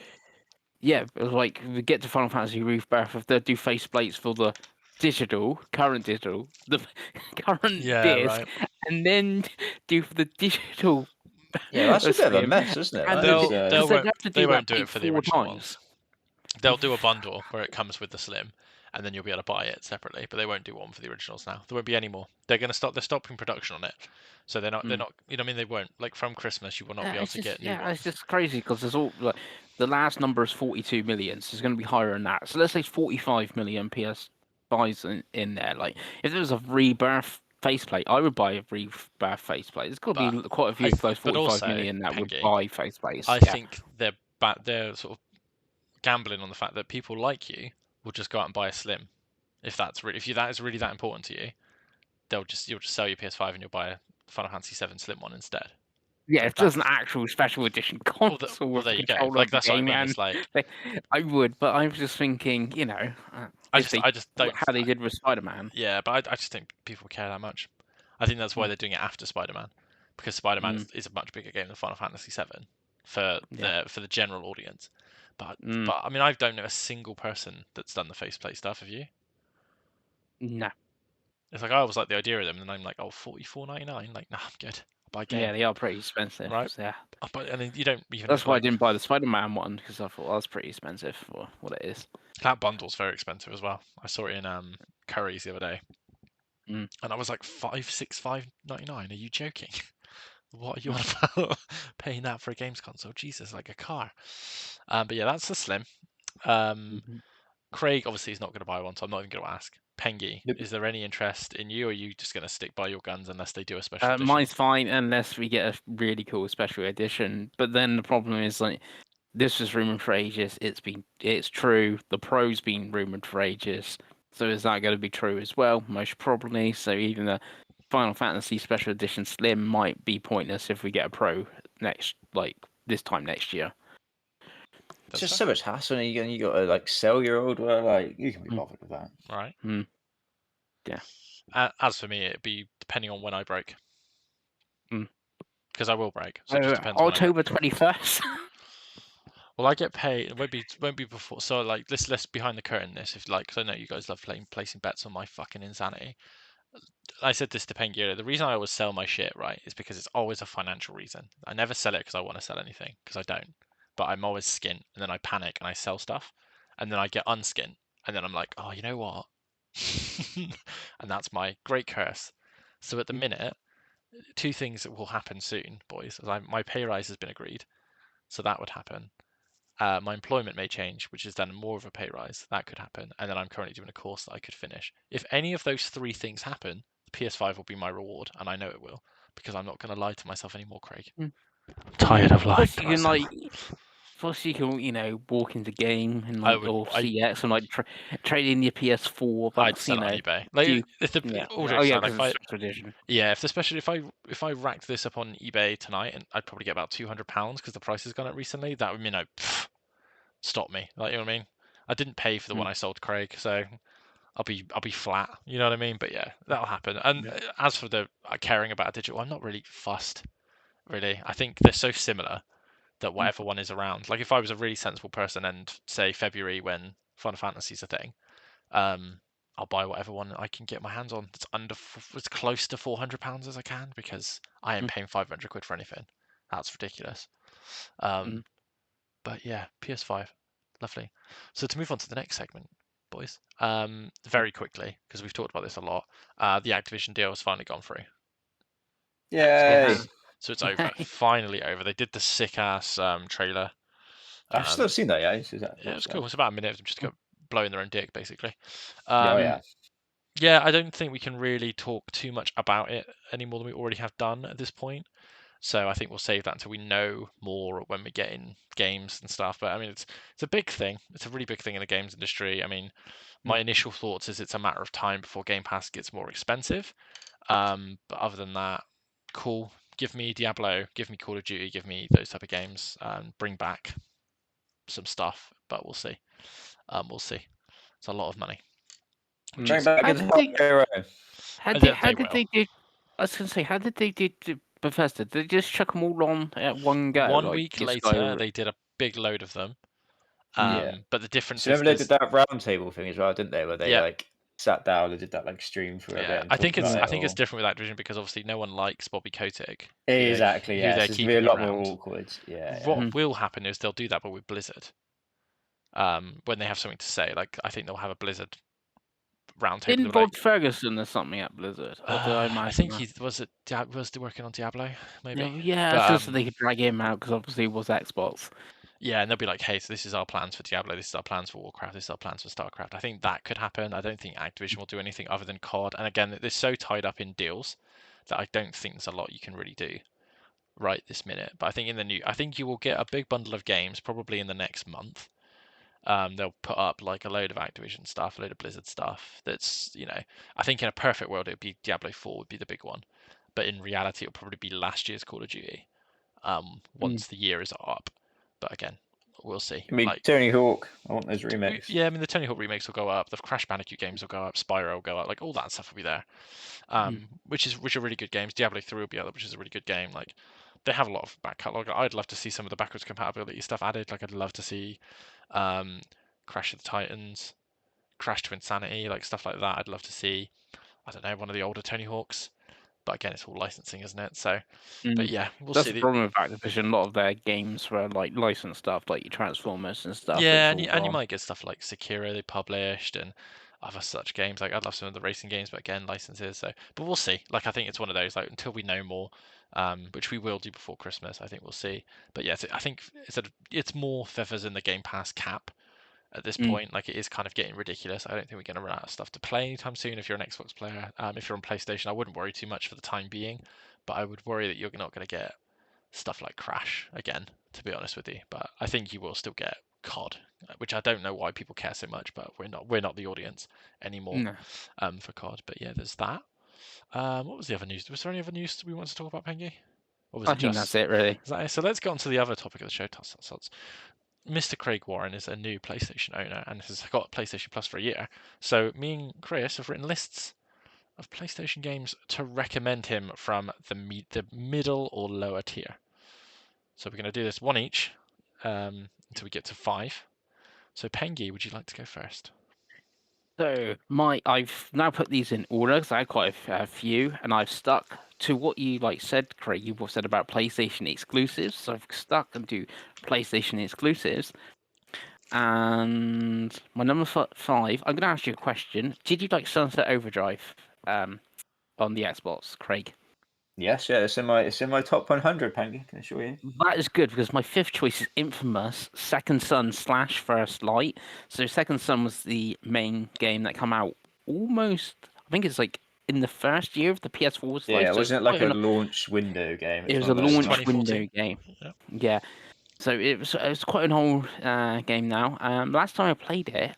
B: Yeah, it was like we get to Final Fantasy Rebirth, if they do faceplates for the current digital, the current
A: Yeah,
B: disc,
A: right.
B: and then do for the digital
C: Yeah, that's a bit of a
B: Slim,
C: mess, isn't it?
B: and
C: That is,
B: because they'd have to
A: They
B: do that
A: won't do it
B: like
A: for the
B: 4
A: original
B: times.
A: ones. They'll do a bundle where it comes with the Slim, and then you'll be able to buy it separately. But they won't do one for the originals now. There won't be any more. They're going to stop. They're stopping production on it, so they're not. They're
B: Mm.
A: not. You know, what I mean, they won't. Like from Christmas, you will not be able to get new
B: It's
A: ones.
B: just crazy because there's all like the last number is 42 million, so it's going to be higher than that. So let's say 45 million PS5s in there. Like if there was a Rebirth faceplate. I would buy every faceplate. There's got to be quite a few of those 45
A: also,
B: million that would
A: Pengy,
B: buy faceplates.
A: I
B: Yeah.
A: think they're sort of gambling on the fact that people like you will just go out and buy a Slim. If that is really that important to you, you'll just sell your PS5 and you'll buy a Final Fantasy 7 Slim one instead.
B: Yeah,
A: Like
B: if there's an actual special edition console with
A: there
B: the
A: you go.
B: controller
A: Like
B: of the
A: that's what I
B: game,
A: mean.
B: and
A: It's like
B: I would, but I was just thinking,
A: I just don't.
B: how they did with Spider-Man.
A: Yeah, but I just think people care that much. I think that's why they're doing it after Spider-Man, because Spider-Man is a much bigger game than Final Fantasy 7 for the general audience. But I mean, I don't know a single person that's done the faceplate stuff. Have you?
B: No.
A: It's like I always like the idea of them, and I'm like, oh, $44.99. Like, nah, I'm good. I'll buy a game.
B: Yeah, they are pretty expensive.
A: Right.
B: Yeah.
A: But and then you don't even.
B: That's why I didn't buy the Spider-Man one, because I thought that was pretty expensive for what it is.
A: That bundle's very expensive as well. I saw it in Curry's the other day, and I was like $599. Are you joking? What are you on about? Paying that for a games console? Jesus, like a car. But yeah, that's the Slim. Craig obviously is not going to buy one, so I'm not even going to ask. Pengy, is there any interest in you, or are you just going to stick by your guns unless they do a special edition?
B: Mine's fine unless we get a really cool special edition. But then the problem is, like, this was rumored for ages. It's true. The Pro's been rumored for ages. So is that going to be true as well? Most probably. So even the Final Fantasy Special Edition Slim might be pointless if we get a Pro this time next year.
C: It's just so much hassle, and you got to like sell your old one. Like, you can be bothered with that,
A: right?
B: Yeah.
A: As for me, it'd be depending on when I break, because I will break. So it just depends.
B: October 21st.
A: Well, I get paid. It won't be before. So like, let's behind the curtain this. If like, because I know you guys love placing bets on my fucking insanity. I said this to Penguin. The reason I always sell my shit, right, is because it's always a financial reason. I never sell it because I want to sell anything, because I don't. But I'm always skint, and then I panic and I sell stuff, and then I get unskint, and then I'm like, oh, you know what? And that's my great curse. So at the minute, two things will happen soon, boys. My pay rise has been agreed, so that would happen. My employment may change, which is then more of a pay rise. That could happen. And then I'm currently doing a course that I could finish. If any of those three things happen, the PS5 will be my reward, and I know it will, because I'm not going to lie to myself anymore, Craig. I'm tired of lying to myself.
B: Plus, you can, walk into game and or CX and trade in your PS4.
A: I'd sell it on eBay. Like, if I racked this up on eBay tonight, and I'd probably get about £200 because the price has gone up recently. That would mean stop me. Like, you know what I mean? I didn't pay for the one I sold Craig, so I'll be flat. You know what I mean? But yeah, that'll happen. And as for the caring about a digital, I'm not really fussed. Really, I think they're so similar that whatever one is around. Like, if I was a really sensible person and say February when Final Fantasy's a thing, I'll buy whatever one I can get my hands on. It's as close to £400 as I can, because I ain't paying 500 quid for anything. That's ridiculous. But yeah, PS5, lovely. So to move on to the next segment, boys, very quickly, because we've talked about this a lot. The Activision deal has finally gone through.
C: Yay!
A: So it's over, finally over. They did the sick ass trailer.
C: I've still seen that. Yeah,
A: it's cool. It's about a minute of them just blowing their own dick, basically.
C: Yeah,
A: I don't think we can really talk too much about it any more than we already have done at this point. So I think we'll save that until we know more when we get in games and stuff. But I mean, it's a big thing. It's a really big thing in the games industry. I mean, my initial thoughts is it's a matter of time before Game Pass gets more expensive. But other than that, cool. Give me Diablo, give me Call of Duty, give me those type of games, and bring back some stuff. But we'll see. We'll see. It's a lot of money.
C: Bring back
B: how did they do? I was going to say, how did they do Bethesda? Did they just chuck them all on at one go?
A: 1 week later, they did a big load of them. But the difference is
C: they did that round table thing as well, didn't they? Where they sat down and did that stream for a bit.
A: I think it's different with Activision, because obviously no one likes Bobby Kotick.
C: Exactly.
A: Who they're keeping
C: a lot
A: around.
C: more awkward. Yeah.
A: What will happen is they'll do that, but with Blizzard. When they have something to say, like, I think they'll have a Blizzard roundtable.
B: Didn't Bob Ferguson or something at Blizzard?
A: I think he was working on Diablo, maybe.
B: Yeah, just so they could drag him out, because obviously it was Xbox.
A: Yeah, and they'll be like, hey, so this is our plans for Diablo, this is our plans for Warcraft, this is our plans for StarCraft. I think that could happen. I don't think Activision will do anything other than COD. And again, they're so tied up in deals that I don't think there's a lot you can really do right this minute. But I think I think you will get a big bundle of games probably in the next month. They'll put up like a load of Activision stuff, a load of Blizzard stuff. That's, I think in a perfect world it'd be Diablo 4 would be the big one, but in reality it'll probably be last year's Call of Duty. Once the year is up. But again, we'll see.
C: I mean, Tony Hawk, I want those remakes.
A: Yeah, I mean the Tony Hawk remakes will go up. The Crash Bandicoot games will go up. Spyro will go up. Like all that stuff will be there. Which are really good games. Diablo 3 will be up, which is a really good game. Like they have a lot of back catalog. I'd love to see some of the backwards compatibility stuff added. Like I'd love to see Crash of the Titans, Crash to Insanity, like stuff like that. I'd love to see. I don't know, one of the older Tony Hawks. But again, it's all licensing, isn't it? So, but yeah, we'll
B: That's
A: see.
B: the problem with Activision. A lot of their games were like licensed stuff, like your Transformers and stuff.
A: Yeah,
B: it's
A: and you
B: all
A: might get stuff like Sekiro they published and other such games. Like I'd love some of the racing games, but again, licenses. So, but we'll see. Like I think it's one of those. Like until we know more, which we will do before Christmas. I think we'll see. But yeah, I think it's more feathers in the Game Pass cap at this point. Like it is kind of getting ridiculous. I don't think we're going to run out of stuff to play anytime soon. If you're an Xbox player, if you're on PlayStation, I wouldn't worry too much for the time being, but I would worry that you're not going to get stuff like Crash again, to be honest with you. But I think you will still get COD, which I don't know why people care so much, but we're not the audience anymore
B: No.
A: for COD. But yeah, there's that. What was the other news? Was there any other news we wanted to talk about, Pengy? Or was
B: I
A: it
B: think
A: just
B: that's it, really.
A: is that it? So let's get on to the other topic of the show. Mr. Craig Warren is a new PlayStation owner and has got PlayStation Plus for a year. So me and Chris have written lists of PlayStation games to recommend him from the middle or lower tier. So we're going to do this one each until we get to 5. So Pengy, would you like to go first?
B: So I've now put these in order because I had quite a few, and I've stuck to what you said, Craig. You both said about PlayStation exclusives, so I've stuck and do PlayStation exclusives. And my number 5, I'm going to ask you a question. Did you like Sunset Overdrive on the Xbox, Craig?
C: Yes, yeah, it's in my top 100, Pengy. Can I show you?
B: That is good because my 5th choice is Infamous Second Son / First Light. So Second Son was the main game that came out almost, I think it's like in the first year of the PS4's life.
C: Yeah,
B: So
C: wasn't it like a launch window game?
B: it
C: It's
B: was a
C: one of those,
B: launch
C: like,
B: window game. Yeah. So it was quite an old game now. Last time I played it,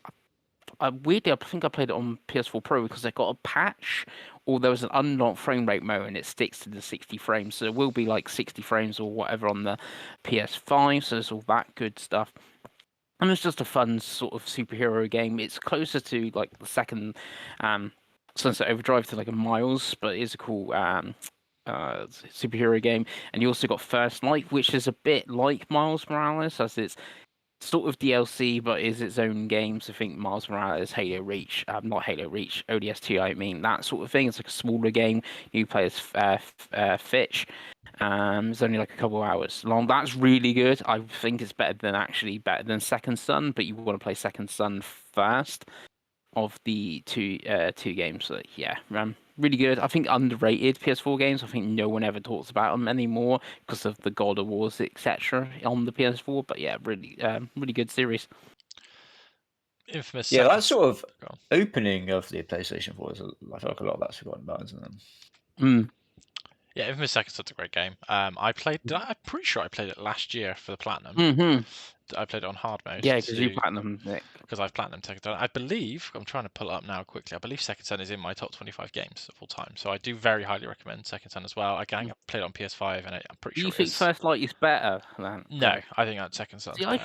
B: weirdly, I think I played it on PS4 Pro because I got a patch, or there was an unlocked frame rate mode and it sticks to the 60 frames. So it will be like 60 frames or whatever on the PS5. So there's all that good stuff. And it's just a fun sort of superhero game. It's closer to like the second Sunset Overdrive to like a Miles, but it's a cool superhero game. And you also got First Light, which is a bit like Miles Morales, as it's sort of DLC, but is its own game. So I think Miles Morales, Halo Reach, not Halo Reach, ODST, I mean, that sort of thing. It's like a smaller game. You play as Fitch. It's only like a couple of hours long. That's really good. I think it's better than Second Son, but you want to play Second Son first of the two games. So yeah, really good. I think underrated PS4 games. I think no one ever talks about them anymore because of the God of Wars, etc. on the PS4. But yeah, really good series.
A: Infamous.
C: Yeah, that sort of opening of the PlayStation 4 is, I feel like a lot of that's forgotten about, isn't it?
A: Yeah, Infamous Second Son's a great game. I'm pretty sure I played it last year for the Platinum.
B: Mm-hmm.
A: I played it on hard mode.
B: Yeah, because you platinum it.
A: Because I've platinum Second Son. I believe, I'm trying to pull it up now quickly, I believe Second Son is in my top 25 games of all time. So I do very highly recommend Second Son as well. I played it on PS5 and I'm pretty sure
B: Do you think First Light is better than?
A: No, I think that Second Son's better.
B: I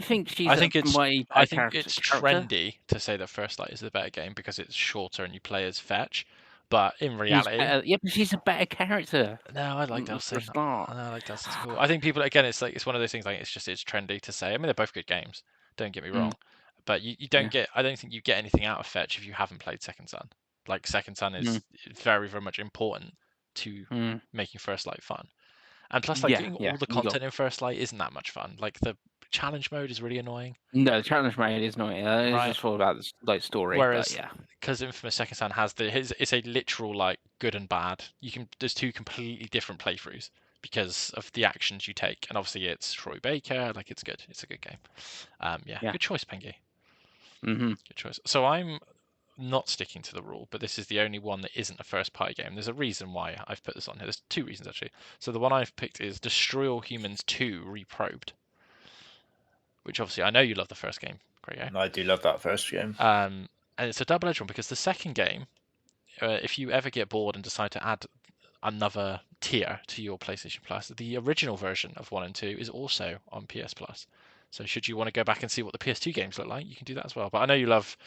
B: think she's
A: I think it's
B: character.
A: trendy to say that First Light is the better game because it's shorter and you play as Fetch. But in reality,
B: yeah, but she's a better character.
A: No, I like Delsin.
B: I
A: like Delsin's cool. I think people again, it's one of those things. Like it's trendy to say. I mean, they're both good games. Don't get me wrong, but you don't get. I don't think you get anything out of Fetch if you haven't played Second Son. Like Second Son is very very much important to making First Light fun, and plus like doing all the content in First Light isn't that much fun. Like the challenge mode is really annoying.
B: No, the challenge mode is annoying. It's just all about the story.
A: Whereas,
B: but
A: because Infamous Second Son has it's a literal like good and bad. There's two completely different playthroughs because of the actions you take. And obviously, it's Troy Baker. Like, it's good. It's a good game. Yeah. Good choice, Pengy.
B: Mm-hmm.
A: Good choice. So I'm not sticking to the rule, but this is the only one that isn't a first-party game. There's a reason why I've put this on here. There's two reasons, actually. So the one I've picked is Destroy All Humans 2 Reprobed, which obviously I know you love the first game, Grego.
C: I do love that first game.
A: And it's a double-edged one because the second game, if you ever get bored and decide to add another tier to your PlayStation Plus, the original version of 1 and 2 is also on PS Plus. So should you want to go back and see what the PS2 games look like, you can do that as well. But I know you love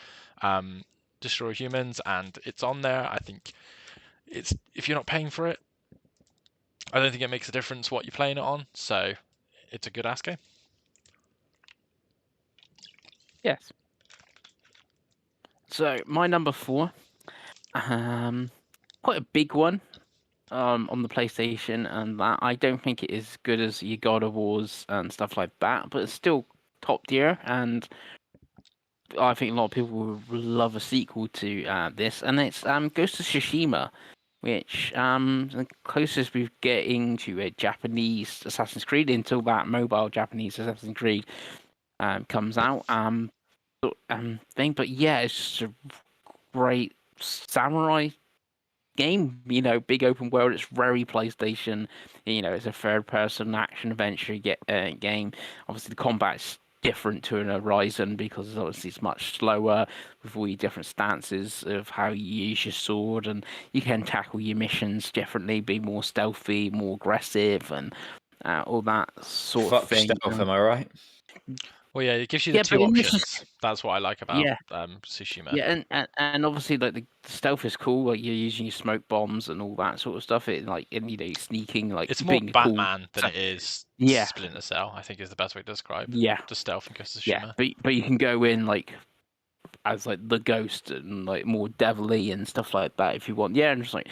A: Destroy Humans, and it's on there. I think it's, if you're not paying for it, I don't think it makes a difference what you're playing it on. So it's a good ass game.
B: Yes. So my number 4, quite a big one, on the PlayStation, and that I don't think it is good as your God of Wars and stuff like that, but it's still top tier, and I think a lot of people will love a sequel to this, and it's Ghost of Tsushima, which the closest we're getting to a Japanese Assassin's Creed until that mobile Japanese Assassin's Creed comes out. But yeah, it's just a great samurai game. Big open world. It's very PlayStation. It's a third-person action adventure game. Obviously, the combat's different to an Horizon because obviously it's much slower with all your different stances of how you use your sword, and you can tackle your missions differently, be more stealthy, more aggressive, and all that sort of
C: Fuck
B: thing.
C: stealth, am I right?
A: Well, yeah, it gives you the
B: Yeah,
A: two
B: but in this
A: options. That's what I like about Tsushima.
B: Yeah, and obviously like the stealth is cool. Like you're using your smoke bombs and all that sort of stuff. You're sneaking, like
A: It's more
B: being cool.
A: Batman than it is
B: Yeah,
A: Splinter Cell, I think is the best way to describe
B: yeah,
A: the stealth and Ghost of
B: yeah.
A: Tsushima.
B: But you can go in like as like the ghost and like more devilly and stuff like that if you want. Yeah, and just like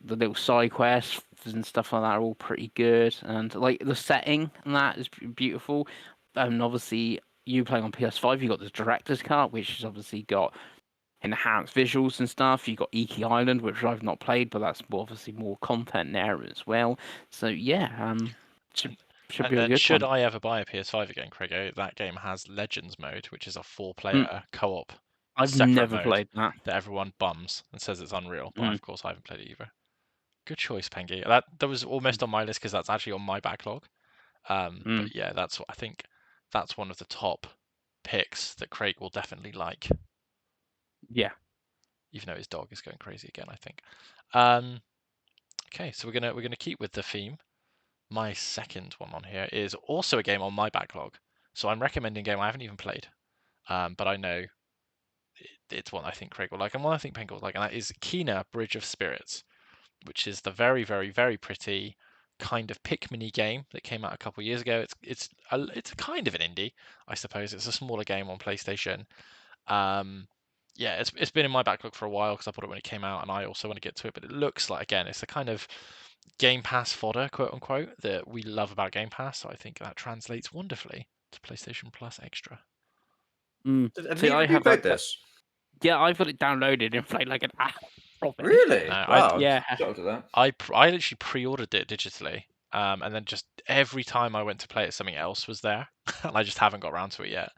B: the little side quests and stuff like that are all pretty good. And like the setting and that is beautiful. And obviously you playing on PS5, you got the director's cut, which has obviously got enhanced visuals and stuff. You got Iki Island, which I've not played, but that's obviously more content there as well. So yeah, should should be a
A: And
B: good
A: should
B: one.
A: I ever buy a PS5 again, Craigo, that game has Legends mode, which is a
B: Mm,
A: 4-player co-op
B: I've
A: separate
B: never
A: mode
B: played that.
A: that everyone bums and says it's unreal. But
B: Mm,
A: of course, I haven't played it either. Good choice, Pengy. That was almost on my list because that's actually on my backlog.
B: mm,
A: But yeah, that's what I think. That's one of the top picks that Craig will definitely like,
B: yeah.
A: even though his dog is going crazy again, I think. Okay, so we're gonna keep with the theme. My second one on here is also a game on my backlog. So I'm recommending a game I haven't even played, but I know it's one I think Craig will like, and one I think Penk will like, and that is Kena Bridge of Spirits, which is the very, very, very pretty kind of Pikmin-y game that came out a couple of years ago. It's a kind of an indie, I suppose. It's a smaller game on PlayStation. Yeah, it's been in my backlog for a while because I bought it when it came out, and I also want to get to it. But it looks like, again, it's the kind of Game Pass fodder, quote unquote, that we love about Game Pass. So I think that translates wonderfully to PlayStation Plus Extra.
C: Have
B: See,
C: neither
B: I
C: of you
B: have
C: played
B: that.
C: this?
B: Yeah, I've got it downloaded and played like an hour of it.
C: Really?
A: No,
C: Wow.
B: Yeah.
C: Shocked at that.
A: I literally pre-ordered it digitally, and then just every time I went to play it, something else was there, and I just haven't got around to it yet.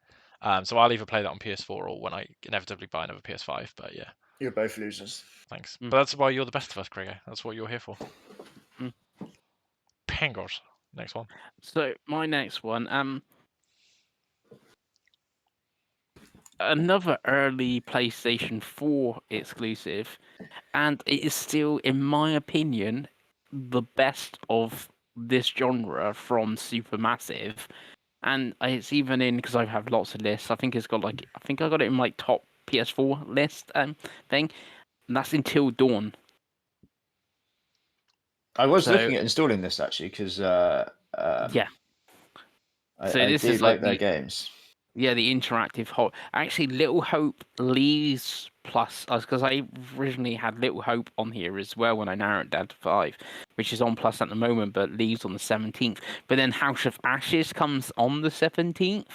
A: So I'll either play that on PS4 or when I inevitably buy another PS5. But yeah,
C: You're both losers.
A: thanks.
B: Mm.
A: But that's why you're the best of us, Gregor. That's what you're here for.
B: Mm.
A: Pangos. Next one.
B: So my next one, another early PlayStation 4 exclusive, and it is still, in my opinion, the best of this genre from Supermassive. And it's even in, because I have lots of lists. I think it's got like, I think I got it in my top PS4 list thing, and that's Until Dawn.
C: I was
B: So
C: looking at installing this actually because
B: yeah, so
C: I
B: this
C: do
B: is
C: like
B: like
C: their
B: the
C: games.
B: the interactive whole. Actually, Little Hope leaves plus us because I originally had Little Hope on here as well when I narrowed it down to 5, which is on plus at the moment, but leaves on the 17th. But then House of Ashes comes on the 17th,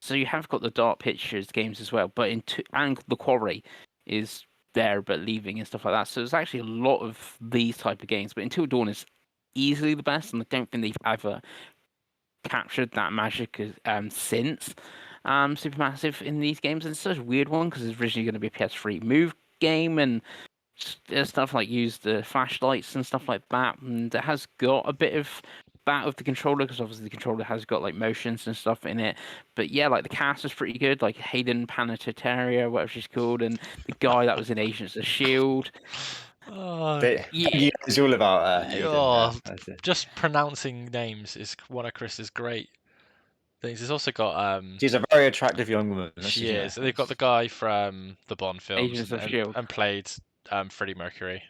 B: so you have got the Dark Pictures games as well. But and The Quarry is there but leaving and stuff like that. So there's actually a lot of these type of games. But Until Dawn is easily the best, and I don't think they've ever captured that magic since Supermassive in these games. And it's such a weird one because it's originally going to be a PS3 move game, and stuff like use the flashlights and stuff like that, and it has got a bit of that with the controller because obviously the controller has got like motions and stuff in it. But yeah, like the cast was pretty good, like Hayden Panettiere, whatever she's called, and the guy that was in Agents of Shield.
A: Oh,
C: But
B: Yeah,
C: you know, it's all about Hayden.
A: yeah,
C: That's it.
A: just pronouncing names is one of Chris's great things. He's also got
C: She's a very attractive young woman. That's
A: she
C: just, you know,
A: is. They've got the guy from the Bond films
B: Agents of
A: and
B: Shield.
A: and played Freddie Mercury.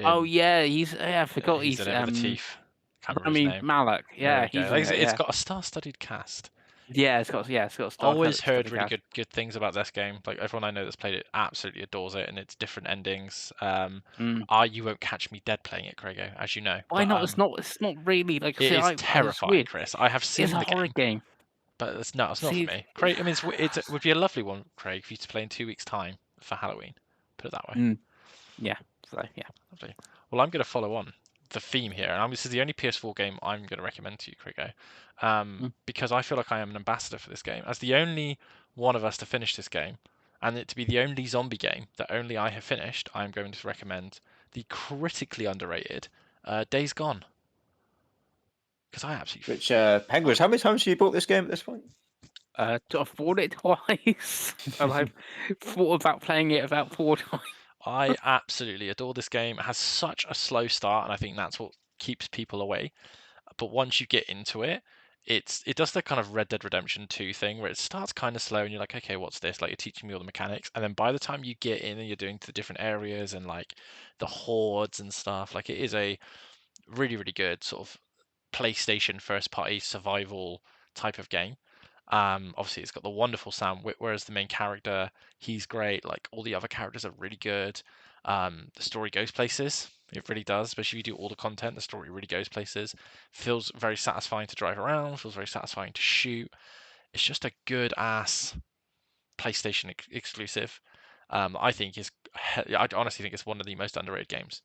B: Oh
A: In
B: yeah, I forgot
A: he's
B: he's
A: in it with the teeth. Can't remember his
B: Rami
A: name.
B: Malek.
A: There
B: Yeah,
A: we go.
B: he's in
A: Like,
B: it.
A: it's
B: Yeah,
A: got a star-studded cast.
B: it's got a
A: Always heard
B: study
A: really
B: cast.
A: good things about this game. Like everyone I know that's played it absolutely adores it, and it's different endings.
B: Mm.
A: You won't catch me dead playing it, Craigo, as you know.
B: Why
A: But
B: not? It's not. It's not really like.
A: it
B: See,
A: is
B: it's
A: terrifying,
B: weird.
A: Chris. I have
B: It's
A: seen
B: a
A: the
B: horror
A: game,
B: game.
A: but it's not for
B: See,
A: me. Craig, I mean, it would be a lovely one, Craig, for you to play in 2 weeks' time for Halloween. Put it that way.
B: Yeah. So yeah.
A: Lovely. Well, I'm going to follow on the theme here, and this is the only PS4 game I'm going to recommend to you, Craigo, because I feel like I am an ambassador for this game. As the only one of us to finish this game, and it to be the only zombie game that only I have finished, I'm going to recommend the critically underrated Days Gone. Because I absolutely...
C: Which Penguins? How many times have you bought this game at this point?
B: To afford it twice, and I've thought about playing it about 4 times.
A: I absolutely adore this game. It has such a slow start, and I think that's what keeps people away. But once you get into it, it does the kind of Red Dead Redemption 2 thing where it starts kind of slow and you're like, okay, what's this? Like you're teaching me all the mechanics, and then by the time you get in and you're doing the different areas and like the hordes and stuff, like it is a really, really good sort of PlayStation first party survival type of game. Obviously it's got the wonderful Sam Witwer as the main character. He's great. Like all the other characters are really good. The story goes places. It really does, especially if you do all the content. The story really goes places. Feels very satisfying to drive around. Feels very satisfying to shoot. It's just a good ass PlayStation exclusive. I think I honestly think it's one of the most underrated games.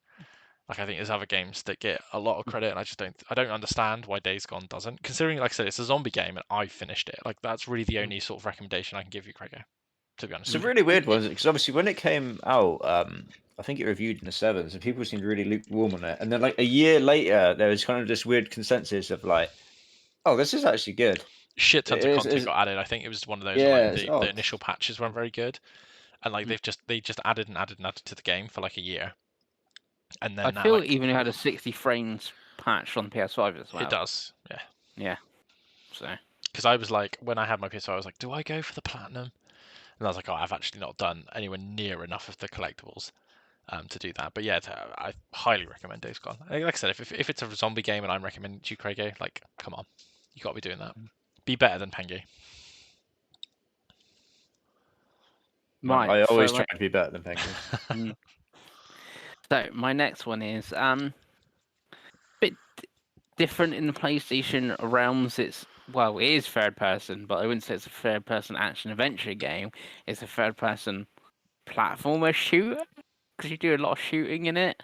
A: Like I think there's other games that get a lot of credit, and I don't understand why Days Gone doesn't. Considering, like I said, it's a zombie game, and I finished it. Like that's really the only sort of recommendation I can give you, Craigo. To be honest,
C: It's a
A: with you.
C: really weird one because obviously when it came out, I think it reviewed in the sevens, and people seemed really lukewarm on it. And then like a year later, there was kind of this weird consensus of like, "Oh, this is actually good."
A: Shit tons of content
C: It's
A: got added. I think it was one of those
C: yeah,
A: like
C: it's
A: the
C: odd.
A: initial patches weren't very good, and like they just added and added and added to the game for like a year, and
B: I
A: then now
B: feel
A: like
B: it even had a 60 frames patch on PS5 as well.
A: it does, yeah.
B: Yeah. So.
A: Because I was like, when I had my PS5, I was like, do I go for the platinum? And I was like, oh, I've actually not done anywhere near enough of the collectibles to do that. But yeah, I highly recommend Days Gone. Like I said, if it's a zombie game and I'm recommending it to you, Craigo, like, come on, you got to be doing that. Be better than Pengy.
B: Right.
C: I always
B: so,
C: try to be better than Penguins.
B: So my next one is bit different in the PlayStation realms. It is third person, but I wouldn't say it's a third person action adventure game. It's a third person platformer shooter because you do a lot of shooting in it.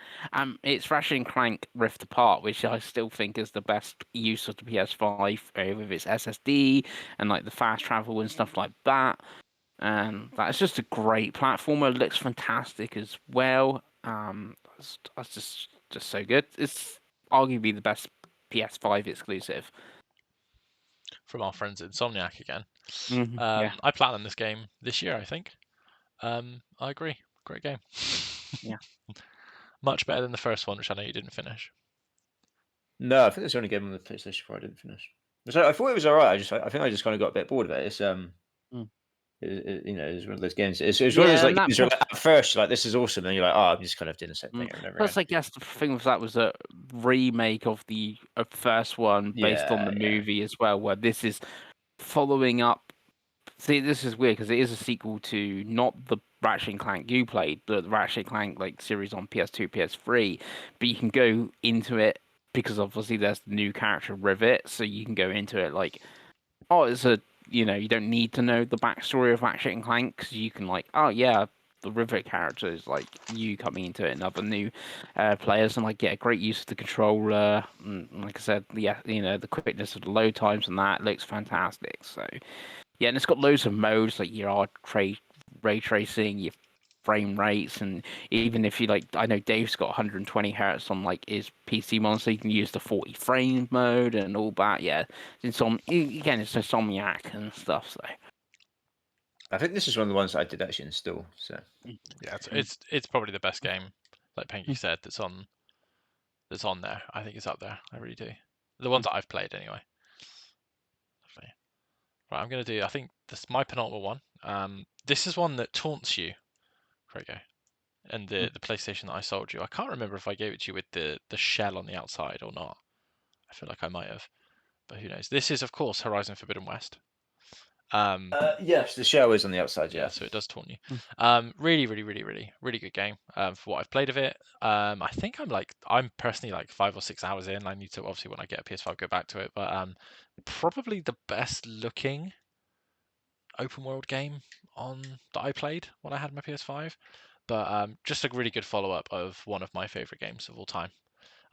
B: It's Ratchet and Clank Rift Apart, which I still think is the best use of the PS5 with its SSD and like the fast travel and stuff like that. And that's just a great platformer. It looks fantastic as well. It's just so good. It's arguably the best PS5 exclusive.
A: From our friends at Insomniac again.
B: Yeah.
A: I platinumed this game this year, I think. I agree. Great game.
B: Yeah.
A: Much better than the first one, which I know you didn't finish.
C: No, I think that's the only game on the PlayStation 4 I didn't finish. So I thought it was alright. I think I just kind of got a bit bored of it. It's you know, it's one of those games. It's one of those like games where like, at first you're like, this is awesome, and you're like, oh, I'm just kind of doing the same thing over and over
B: Plus,
C: again.
B: I guess the thing with that was a remake of the first one based on the movie as well, where this is following up. See, this is weird because it is a sequel to not the Ratchet and Clank you played, but the Ratchet and Clank like series on PS2, PS3. But you can go into it because obviously there's the new character Rivet, so you can go into it like, oh, it's a you don't need to know the backstory of Ratchet and Clank because you can like, oh yeah, the Rivet characters, like you coming into it and other new players, and like great use of the controller. And like I said, the quickness of the load times and that looks fantastic. So yeah, and it's got loads of modes like your ray tracing, your frame rates, and even if you like, I know Dave's got 120 hertz on like his PC one, so you can use the 40 frame mode and all that. Yeah, it's again, it's Insomniac and stuff. So
C: I think this is one of the ones that I did actually install. So
A: Yeah, it's probably the best game, like Pengy said, that's on there. I think it's up there. I really do. The ones that I've played anyway. Definitely. Right, I'm gonna do. I think this is my penultimate one. This is one that taunts you, Craigo, and the PlayStation that I sold you. I can't remember if I gave it to you with the shell on the outside or not. I feel like I might have, but who knows? This is, of course, Horizon Forbidden West.
C: yes, the shell is on the outside.
A: Yeah,
C: Yeah.
A: so it does taunt you. Really, really, really, really, really good game. For what I've played of it, I think I'm personally like 5 or 6 hours in. I need to obviously when I get a PS5 go back to it, but probably the best looking open world game on that I played when I had my PS5. But just a really good follow up of one of my favorite games of all time.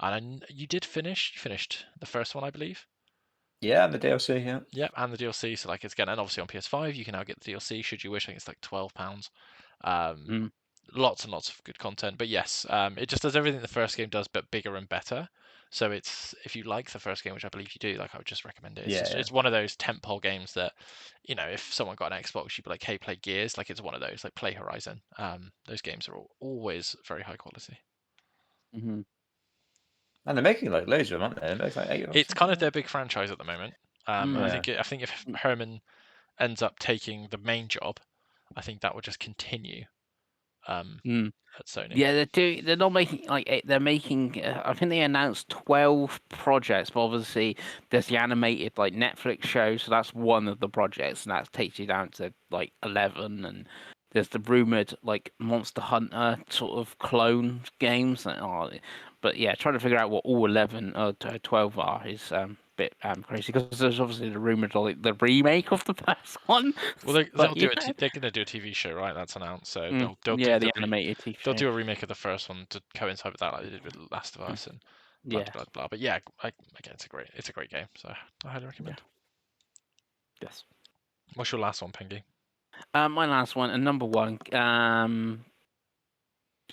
A: And you finished the first one, I believe.
C: Yeah, the DLC. Yeah.
A: Yep, and the DLC. So like it's again, and obviously on PS5 you can now get the DLC should you wish. I think it's like £12. Lots and lots of good content. But yes, it just does everything the first game does, but bigger and better. So it's if you like the first game, which I believe you do, like I would just recommend it. It's one of those tentpole games that, if someone got an Xbox, you'd be like, hey, play Gears. Like it's one of those, like play Horizon. Those games are always very high quality.
B: Mm-hmm.
C: And they're making like loads of them, aren't they? They're making like 8 or
A: It's kind of
C: something.
A: their big franchise at the moment. I think if Herman ends up taking the main job, I think that will just continue. At Sony.
B: Yeah, they're not making they're making. I think they announced 12 projects, but obviously there's the animated like Netflix show, so that's one of the projects, and that takes you down to like 11. And there's the rumored like Monster Hunter sort of clone games that are, but yeah, trying to figure out what all 11 or 12 are is bit crazy because there's obviously the rumored like the remake of the first one.
A: Well, they're
B: But,
A: going to do a TV show, right? That's announced. So they'll do
B: the animated TV
A: they'll
B: show.
A: do a remake of the first one to coincide with that, like they did with Last of Us and blah blah blah. But yeah, again, it's a great game. So I highly recommend.
B: Yes.
A: What's your last one, Pengy?
B: My last one, and number one,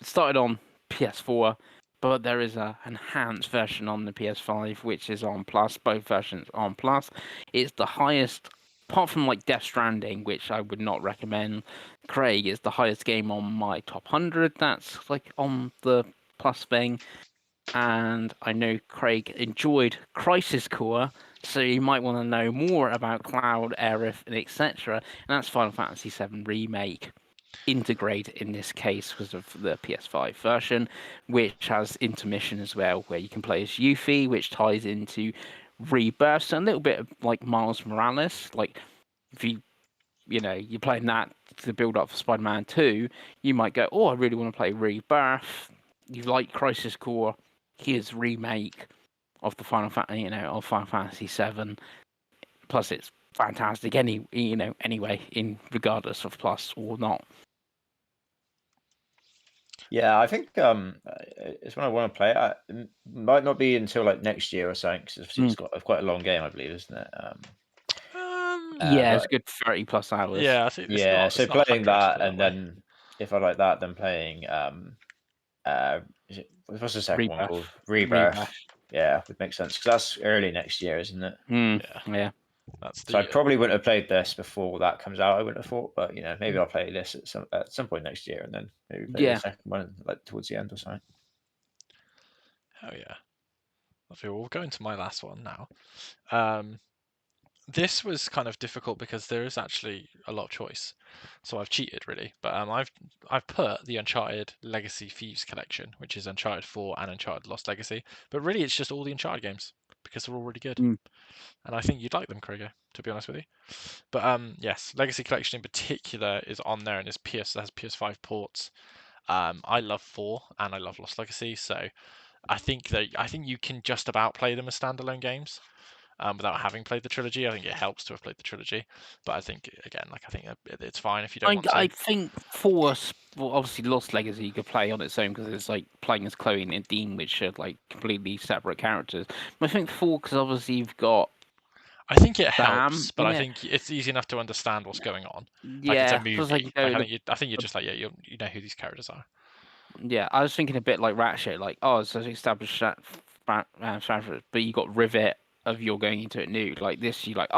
B: started on PS4, but there is a enhanced version on the PS5, which is on Plus. Both versions on Plus. It's the highest, apart from like Death Stranding, which I would not recommend. Craig is the highest game on my top 100. That's like on the Plus thing. And I know Craig enjoyed Crisis Core, so you might want to know more about Cloud, Aerith, and etc. And that's Final Fantasy VII Remake integrate in this case because of the PS5 version, which has intermission as well, where you can play as Yuffie, which ties into Rebirth, so a little bit of like Miles Morales. Like if you're playing that to build up for Spider-Man 2, you might go, oh, I really want to play Rebirth. You like Crisis Core? Here's remake of the of Final Fantasy 7. Plus, it's fantastic anyway, in regardless of Plus or not.
C: Yeah, I think it's when I want to play it. It might not be until like next year or something because it's got quite a long game, I believe, isn't it?
B: Yeah, it's a good 30 plus hours.
A: Yeah, I think it's
C: yeah.
A: not,
C: So
A: it's not
C: playing
A: hyper
C: that,
A: that
C: and
A: way.
C: then if I like that, then playing what's the second one called? Rebirth. Yeah, would make sense because that's early next year, isn't it?
B: Yeah.
A: That's
C: So I probably wouldn't have played this before that comes out. I wouldn't have thought, but maybe I'll play this at some point next year, and then maybe play the second one like towards the end or something.
A: Oh yeah. Okay, well, we'll go into my last one now. This was kind of difficult because there is actually a lot of choice, so I've cheated really. But I've put the Uncharted Legacy Thieves collection, which is Uncharted 4 and Uncharted Lost Legacy. But really, it's just all the Uncharted games because they're all really good, and I think you'd like them, Krieger, to be honest with you. But yes, Legacy Collection in particular is on there and has PS5 ports. I love 4 and I love Lost Legacy, so I think you can just about play them as standalone games. without having played the trilogy. I think it helps to have played the trilogy, but I think again, like I think it's fine if you don't want to.
B: I think 4, well, obviously Lost Legacy you could play on its own because it's like playing as Chloe and Dean, which are like completely separate characters. But I think 4, because obviously you've got
A: I think it
B: Sam
A: helps, but
B: in
A: I
B: it.
A: think it's easy enough to understand what's going on. Like it's a
B: Yeah, plus like
A: movie. Like I think you're just like you know who these characters are.
B: yeah, I was thinking a bit like Ratchet, like so it's established Stratford, but you got Rivet of you're going into it new. Like this, you like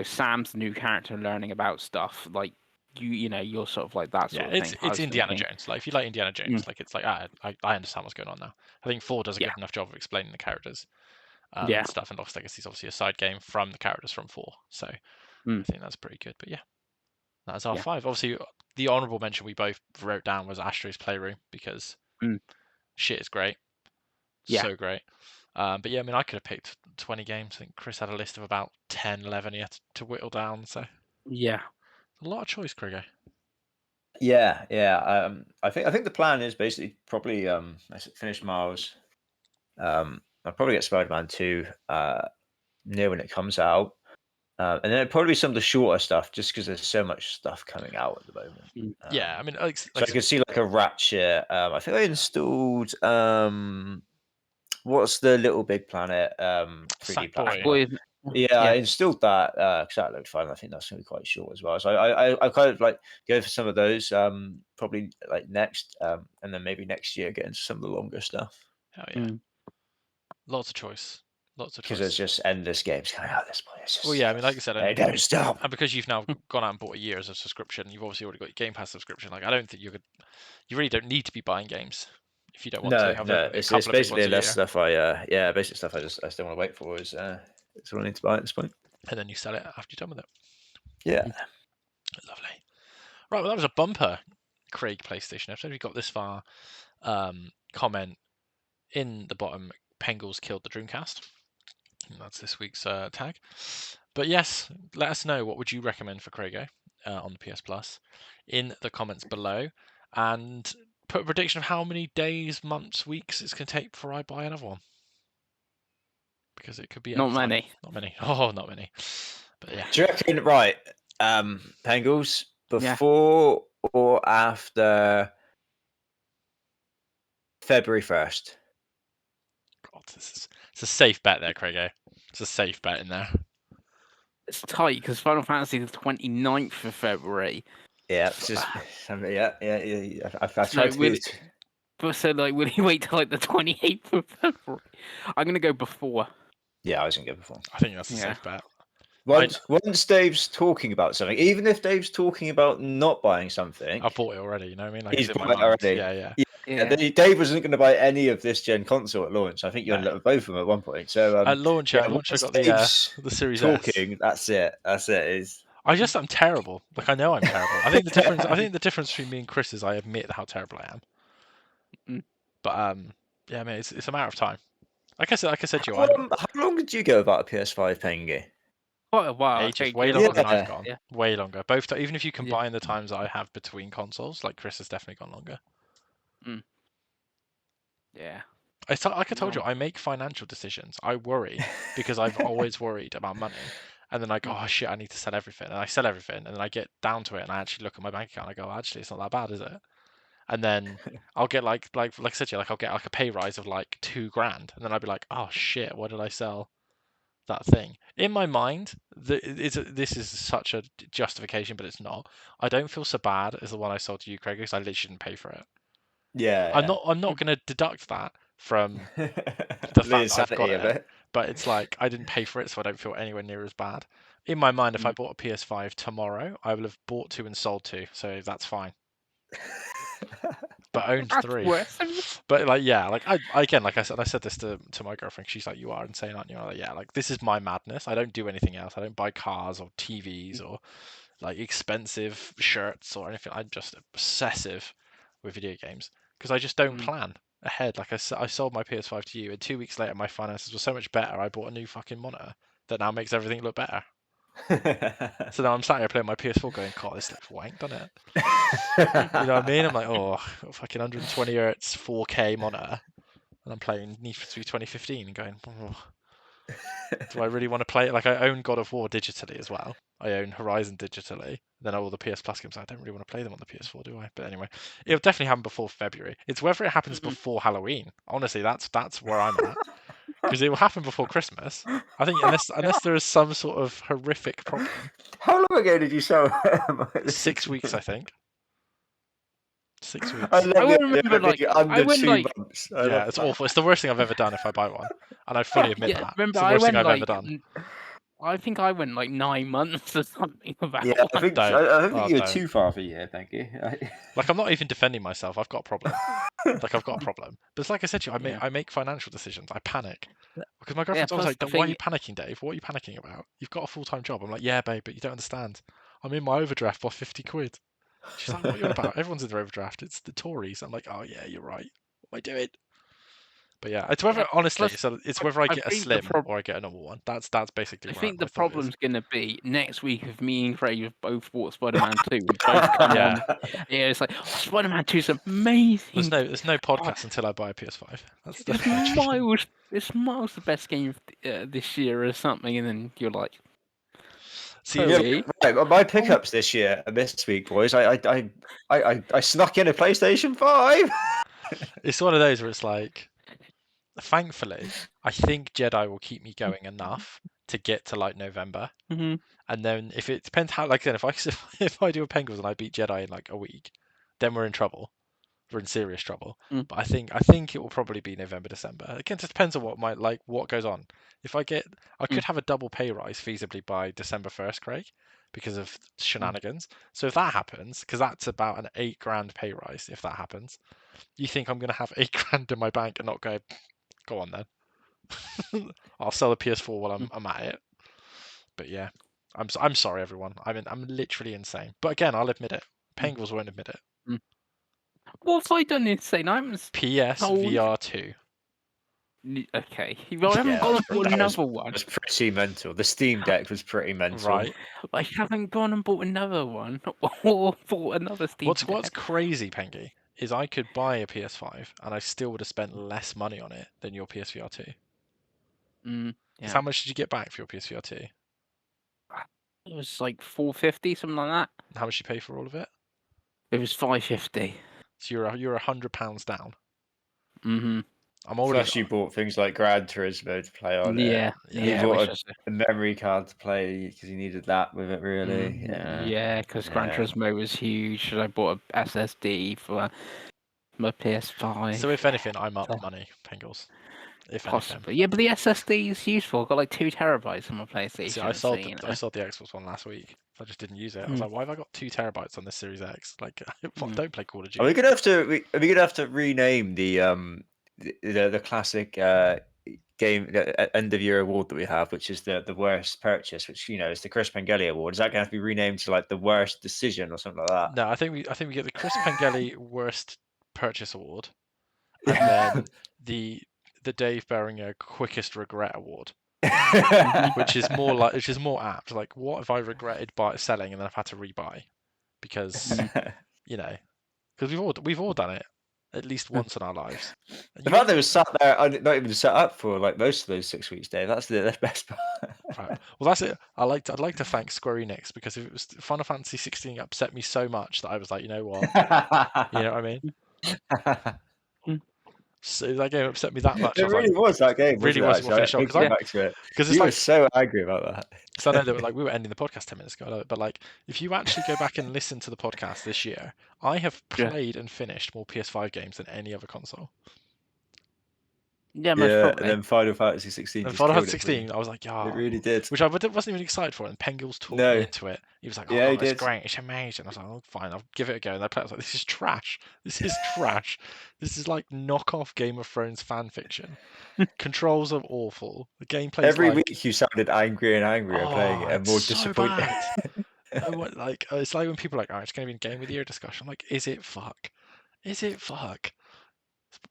B: Sam's the new character learning about stuff. Like you're sort of like that sort
A: Yeah,
B: of thing. I
A: it's
B: was
A: Indiana
B: thinking.
A: Jones. Like if you like Indiana Jones, like it's like I understand what's going on now. I think 4 does a
B: Yeah.
A: good enough job of explaining the characters
B: Yeah.
A: and stuff. And Lost Legacy is obviously a side game from the characters from 4, so I think that's pretty good. But yeah, that's our 5. Obviously, the honourable mention we both wrote down was Astro's Playroom because shit is great, so great. But yeah, I mean, I could have picked 20 games. I think Chris had a list of about 10, 11 he had to whittle down. So
B: yeah,
A: a lot of choice, Craigo.
C: Yeah. I think the plan is basically probably finish Miles. I'll probably get Spider-Man 2 near when it comes out. And then it'd probably be some of the shorter stuff, just because there's so much stuff coming out at the moment.
A: Yeah, I mean, like
C: so I could see like a Ratchet. I think I installed what's the Little Big Planet 3D
A: Sackboy.
C: platformer. Yeah, I installed that because that looked fun. I think that's going to be quite short as well. So I kind of like go for some of those probably like next, and then maybe next year get into some of the longer stuff.
A: Hell yeah, lots of choice.
C: Because there's just endless games coming out at this point. It's just,
A: well, yeah, I mean, like I said,
C: they don't stop.
A: And because you've now gone out and bought a year as a subscription, you've obviously already got your Game Pass subscription. Like, I don't think you really don't need to be buying games if you don't want to have a
C: it's
A: couple of big
C: basically
A: ones a
C: less
A: year.
C: stuff. Basic stuff. I still want to wait for is what I need to buy at this point.
A: And then you sell it after you're done with it.
C: Yeah,
A: lovely. Right, well, that was a bumper Craig PlayStation episode. We got this far. Comment in the bottom: Pengles killed the Dreamcast. And that's this week's tag. But yes, let us know what would you recommend for Craigo on the PS Plus in the comments below, and put a prediction of how many days, months, weeks it's going to take before I buy another one. Because it could be
B: not many.
A: Not many. Oh, not many. But yeah.
C: Do you reckon, right, Pengles, before or after February 1st?
A: God, it's a safe bet there, Craigo. It's a safe bet in there.
B: It's tight because Final Fantasy is the 29th of February.
C: Yeah, it's just I tried to be.
B: But so like, will he wait till like the 28th of February? I'm gonna go before.
C: Yeah, I was gonna go before.
A: I think that's a safe bet.
C: Once Dave's talking about something, even if Dave's talking about not buying something,
A: I bought it already. You know what I mean? Like
C: he's
A: it's in
C: bought
A: my
C: it
A: mind.
C: already.
A: Yeah.
C: Dave wasn't going to buy any of this gen console at launch. I think you ended up with both of them at one point. So
A: at launch, I got the Series
C: talking,
A: S.
C: That's it.
A: I'm terrible. Like I know I'm terrible. I think the difference between me and Chris is I admit how terrible I am. But yeah, I mean it's a matter of time. Like I said to you,
C: how long did you go without a PS5 paying you?
B: Quite a while.
A: Ages, way longer than I've gone. Yeah. Way longer. Both, even if you combine the times that I have between consoles, like Chris has definitely gone longer.
B: Yeah.
A: Like I told you, I make financial decisions. I worry because I've always worried about money. And then I go, oh shit, I need to sell everything. And I sell everything. And then I get down to it and I actually look at my bank account and I go, actually, it's not that bad, is it? And then I'll get like I said to you, I'll get like a pay rise of like $2,000. And then I'll be like, oh shit, what did I sell that thing? In my mind, this is such a justification, but it's not. I don't feel so bad as the one I sold to you, Craig, because I literally didn't pay for it.
C: Yeah.
A: I'm not going to deduct that from the fact that I've got it, but it's like I didn't pay for it, so I don't feel anywhere near as bad. In my mind, if I bought a PS5 tomorrow, I will have bought 2 and sold 2, so that's fine. But owned 3. But like, yeah, like I again, like I said this to my girlfriend. She's like, "You are insane, aren't you?" I'm like, yeah, like this is my madness. I don't do anything else. I don't buy cars or TVs or like expensive shirts or anything. I'm just obsessive with video games because I just don't plan ahead. Like I sold my PS5 to you, and 2 weeks later, my finances were so much better. I bought a new fucking monitor that now makes everything look better. So now I'm sat here playing my PS4 going, God, this looks wank, doesn't it? You know what I mean? I'm like, oh, fucking 120 Hz 4K monitor. And I'm playing Need for Speed 2015 and going, oh. Do I really want to play it? Like, I own God of War digitally as well. I own Horizon digitally. Then all the PS Plus games, I don't really want to play them on the PS4, do I? But anyway, it'll definitely happen before February. It's whether it happens before Halloween. Honestly, that's where I'm at. Because it will happen before Christmas. I think unless there is some sort of horrific problem.
C: How long ago did you sell?
A: 6 weeks, I think. 6
C: I
A: weeks.
C: love
B: I
C: the
B: wouldn't
C: idea
B: remember,
C: of it being
B: like, I
C: under
B: went,
C: 2
B: like-
C: months.
A: Yeah, it's awful. It's the worst thing I've ever done if I buy one, and I fully admit
B: Yeah,
A: that.
B: remember
A: It's the
B: I
A: worst thing
B: went
A: I've ever
B: like
A: done.
B: I think I went like 9 months or something about
C: Yeah, I think
A: Don't.
C: I don't think
A: Oh,
C: you were
A: don't.
C: too far for you, thank you.
A: Like, I'm not even defending myself. I've got a problem. Like, I've got a problem. But it's like I said to you,
B: Yeah.
A: I make financial decisions. I panic. Because my
B: Yeah,
A: girlfriend's always
B: plus
A: like,
B: the
A: why are
B: thing-
A: you panicking, Dave? What are you panicking about? You've got a full-time job. I'm like, yeah, babe, but you don't understand. I'm in my overdraft by 50 quid. She's like, what are you on about? Everyone's in their overdraft. It's the Tories. I'm like, oh, yeah, you're right. What am I doing? But yeah, it's whether,
B: Yeah,
A: honestly,
B: plus,
A: so it's whether I get a
B: think the
A: slim or I get a normal one. That's basically
B: I
A: where
B: think
A: my
B: the
A: thought is.
B: problem's gonna be next week if me and Craig have both bought Spider-Man 2. We both come
A: Yeah.
B: on. Yeah, it's like Spider-Man 2 is amazing.
A: There's no podcast until I buy a PS5. That's
B: It's
A: definitely
B: miles the best game of this year or something, and then you're like,
A: See,
C: Yeah,
B: Really?
C: right. Well, my pickups this year, this week, boys. I snuck in a PlayStation 5.
A: it's one of those where it's like, thankfully, I think Jedi will keep me going enough to get to like November,
B: Mhm.
A: and then if it depends how, like then if I do a Penguins and I beat Jedi in like a week, then we're in trouble. We're in serious trouble.
B: Mm.
A: But I think it will probably be November, December. Again, it just depends on what goes on. If I could have a double pay rise feasibly by December 1st, Craig, because of shenanigans. So if that happens, because that's about an £8,000 pay rise, if that happens, you think I'm going to have £8,000 in my bank and not go on then? I'll sell the PS4 while I'm at it. But yeah, I'm sorry everyone. I'm literally insane. But again, I'll admit it. Penguins won't admit it.
B: What have I done insane? I'm
A: PSVR 2.
B: okay. Well, I haven't
C: Yeah,
B: gone
C: that
B: and bought another one.
C: It was pretty mental. The Steam Deck was pretty mental.
A: Right.
B: I haven't gone and bought another one or bought another Steam
A: What's
B: Deck.
A: crazy, Pengy, is I could buy a PS5 and I still would have spent less money on it than your PSVR 2.
B: Yeah.
A: How much did you get back for your PSVR 2?
B: It was like $450, something like that.
A: How much did you pay for all of it?
B: It was $550.
A: So you're £100 down.
B: Mm-hmm.
A: I'm already.
C: Plus, you bought things like Gran Turismo to play on
B: Yeah,
C: it.
A: Yeah,
C: You
B: which
C: bought
B: was
C: a memory card to play because you needed that with it, really.
B: yeah, because Gran Turismo was huge. And I bought a SSD for my PS5.
A: So if anything, I'm up money, Pengles. If anything.
B: Possibly, yeah, but the SSD is useful. I've got like 2 terabytes on my PlayStation.
A: See, I sold
B: so, you know.
A: I sold the Xbox One last week. I just didn't use it. I was like, why have I got 2 terabytes on this Series X? Like, don't play Call of Duty.
C: Are we gonna have to? Are we gonna have to rename the classic game end of year award that we have, which is the worst purchase, which is the Chris Pengelly Award? Is that gonna have to be renamed to like the worst decision or something like that?
A: No, I think we get the Chris Pengelly Worst Purchase Award, and then the Dave Beringer Quickest Regret Award, which is more apt. Like, what have I regretted selling and then I've had to rebuy? Because because we've all done it at least once in our lives.
C: The fact that it was sat there, not even set up for like most of those 6 weeks, Dave. That's the best part.
A: Right. Well, that's it. I'd like to thank Square Enix, because if it was Final Fantasy 16 upset me so much that I was like, you know what? You know what I mean? So that game upset me that much.
C: It really was that game.
A: Really was what finished off,
C: Because
A: it's
C: you were
A: like,
C: so angry about that.
A: because I know that we were ending the podcast 10 minutes ago, but like, if you actually go back and listen to the podcast this year, I have played and finished more PS5 games than any other console.
B: Yeah, most probably.
C: And then Final Fantasy 16.
A: And Final Fantasy 16, I was like, yeah,
C: it really did.
A: Which I wasn't even excited for. And Pengles talked me into it. He was like, oh,
C: Yeah, he
A: it's
C: did.
A: great, it's amazing. I was like, oh, fine, I'll give it a go. And I played. I was like, this is trash. This is trash. This is like knockoff Game of Thrones fan fiction. Controls are awful. The gameplay.
C: Every week you sounded angrier and angrier playing it, and more
A: so
C: disappointed.
A: bad. It's like when people are like, oh, it's going to be a game of the year discussion. I'm like, is it fuck? Is it fuck?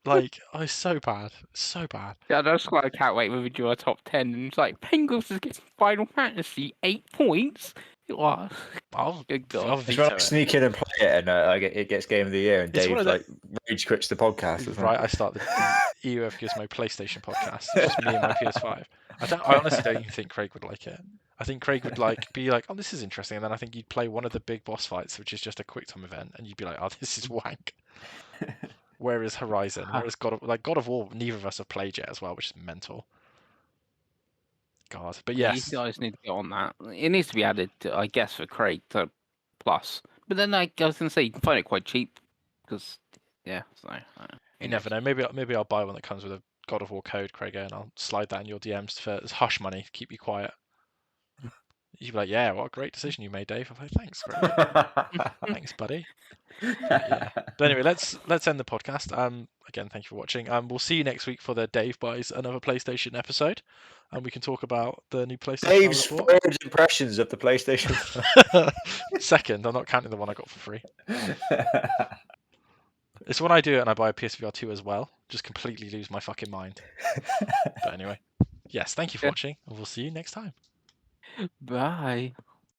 A: Like, oh, it's so bad. So bad.
B: Yeah, that's why I can't wait when we do our top 10. And it's like, Pengles is getting Final Fantasy 8 points. What?
A: I'll
B: Good God.
A: I'll
C: It's when I
A: veto it.
C: sneak in and play it, and it gets Game of the Year, and
A: It's one
C: Dave
A: of the-
C: like rage quits the podcast. Or something.
A: Right, I start the EUF Gizmo PlayStation podcast. It's just me and my PS5. I honestly don't even think Craig would like it. I think Craig would be like, oh, this is interesting, and then I think you'd play one of the big boss fights, which is just a quick time event, and you'd be like, oh, this is wank. Where is Horizon? Where is God of War? Neither of us have played yet as well, which is mental. God, but
B: You
A: yes,
B: guys need to get on that. It needs to be added, to, I guess, for Craig to Plus. But then I was going to say you can find it quite cheap because, yeah. So
A: you never know. Maybe I'll buy one that comes with a God of War code, Craig, and I'll slide that in your DMs for hush money to keep you quiet. You'd be like, yeah, what a great decision you made, Dave. I'm like, thanks, Craig. Thanks, buddy. But yeah. But anyway, let's end the podcast. Again, thank you for watching. We'll see you next week for the Dave buys another PlayStation episode, and we can talk about the new PlayStation.
C: Dave's first impressions of the PlayStation.
A: Second, I'm not counting the one I got for free. It's when I do it and I buy a PSVR 2 as well. Just completely lose my fucking mind. But anyway, yes, thank you for watching, and we'll see you next time.
B: Bye.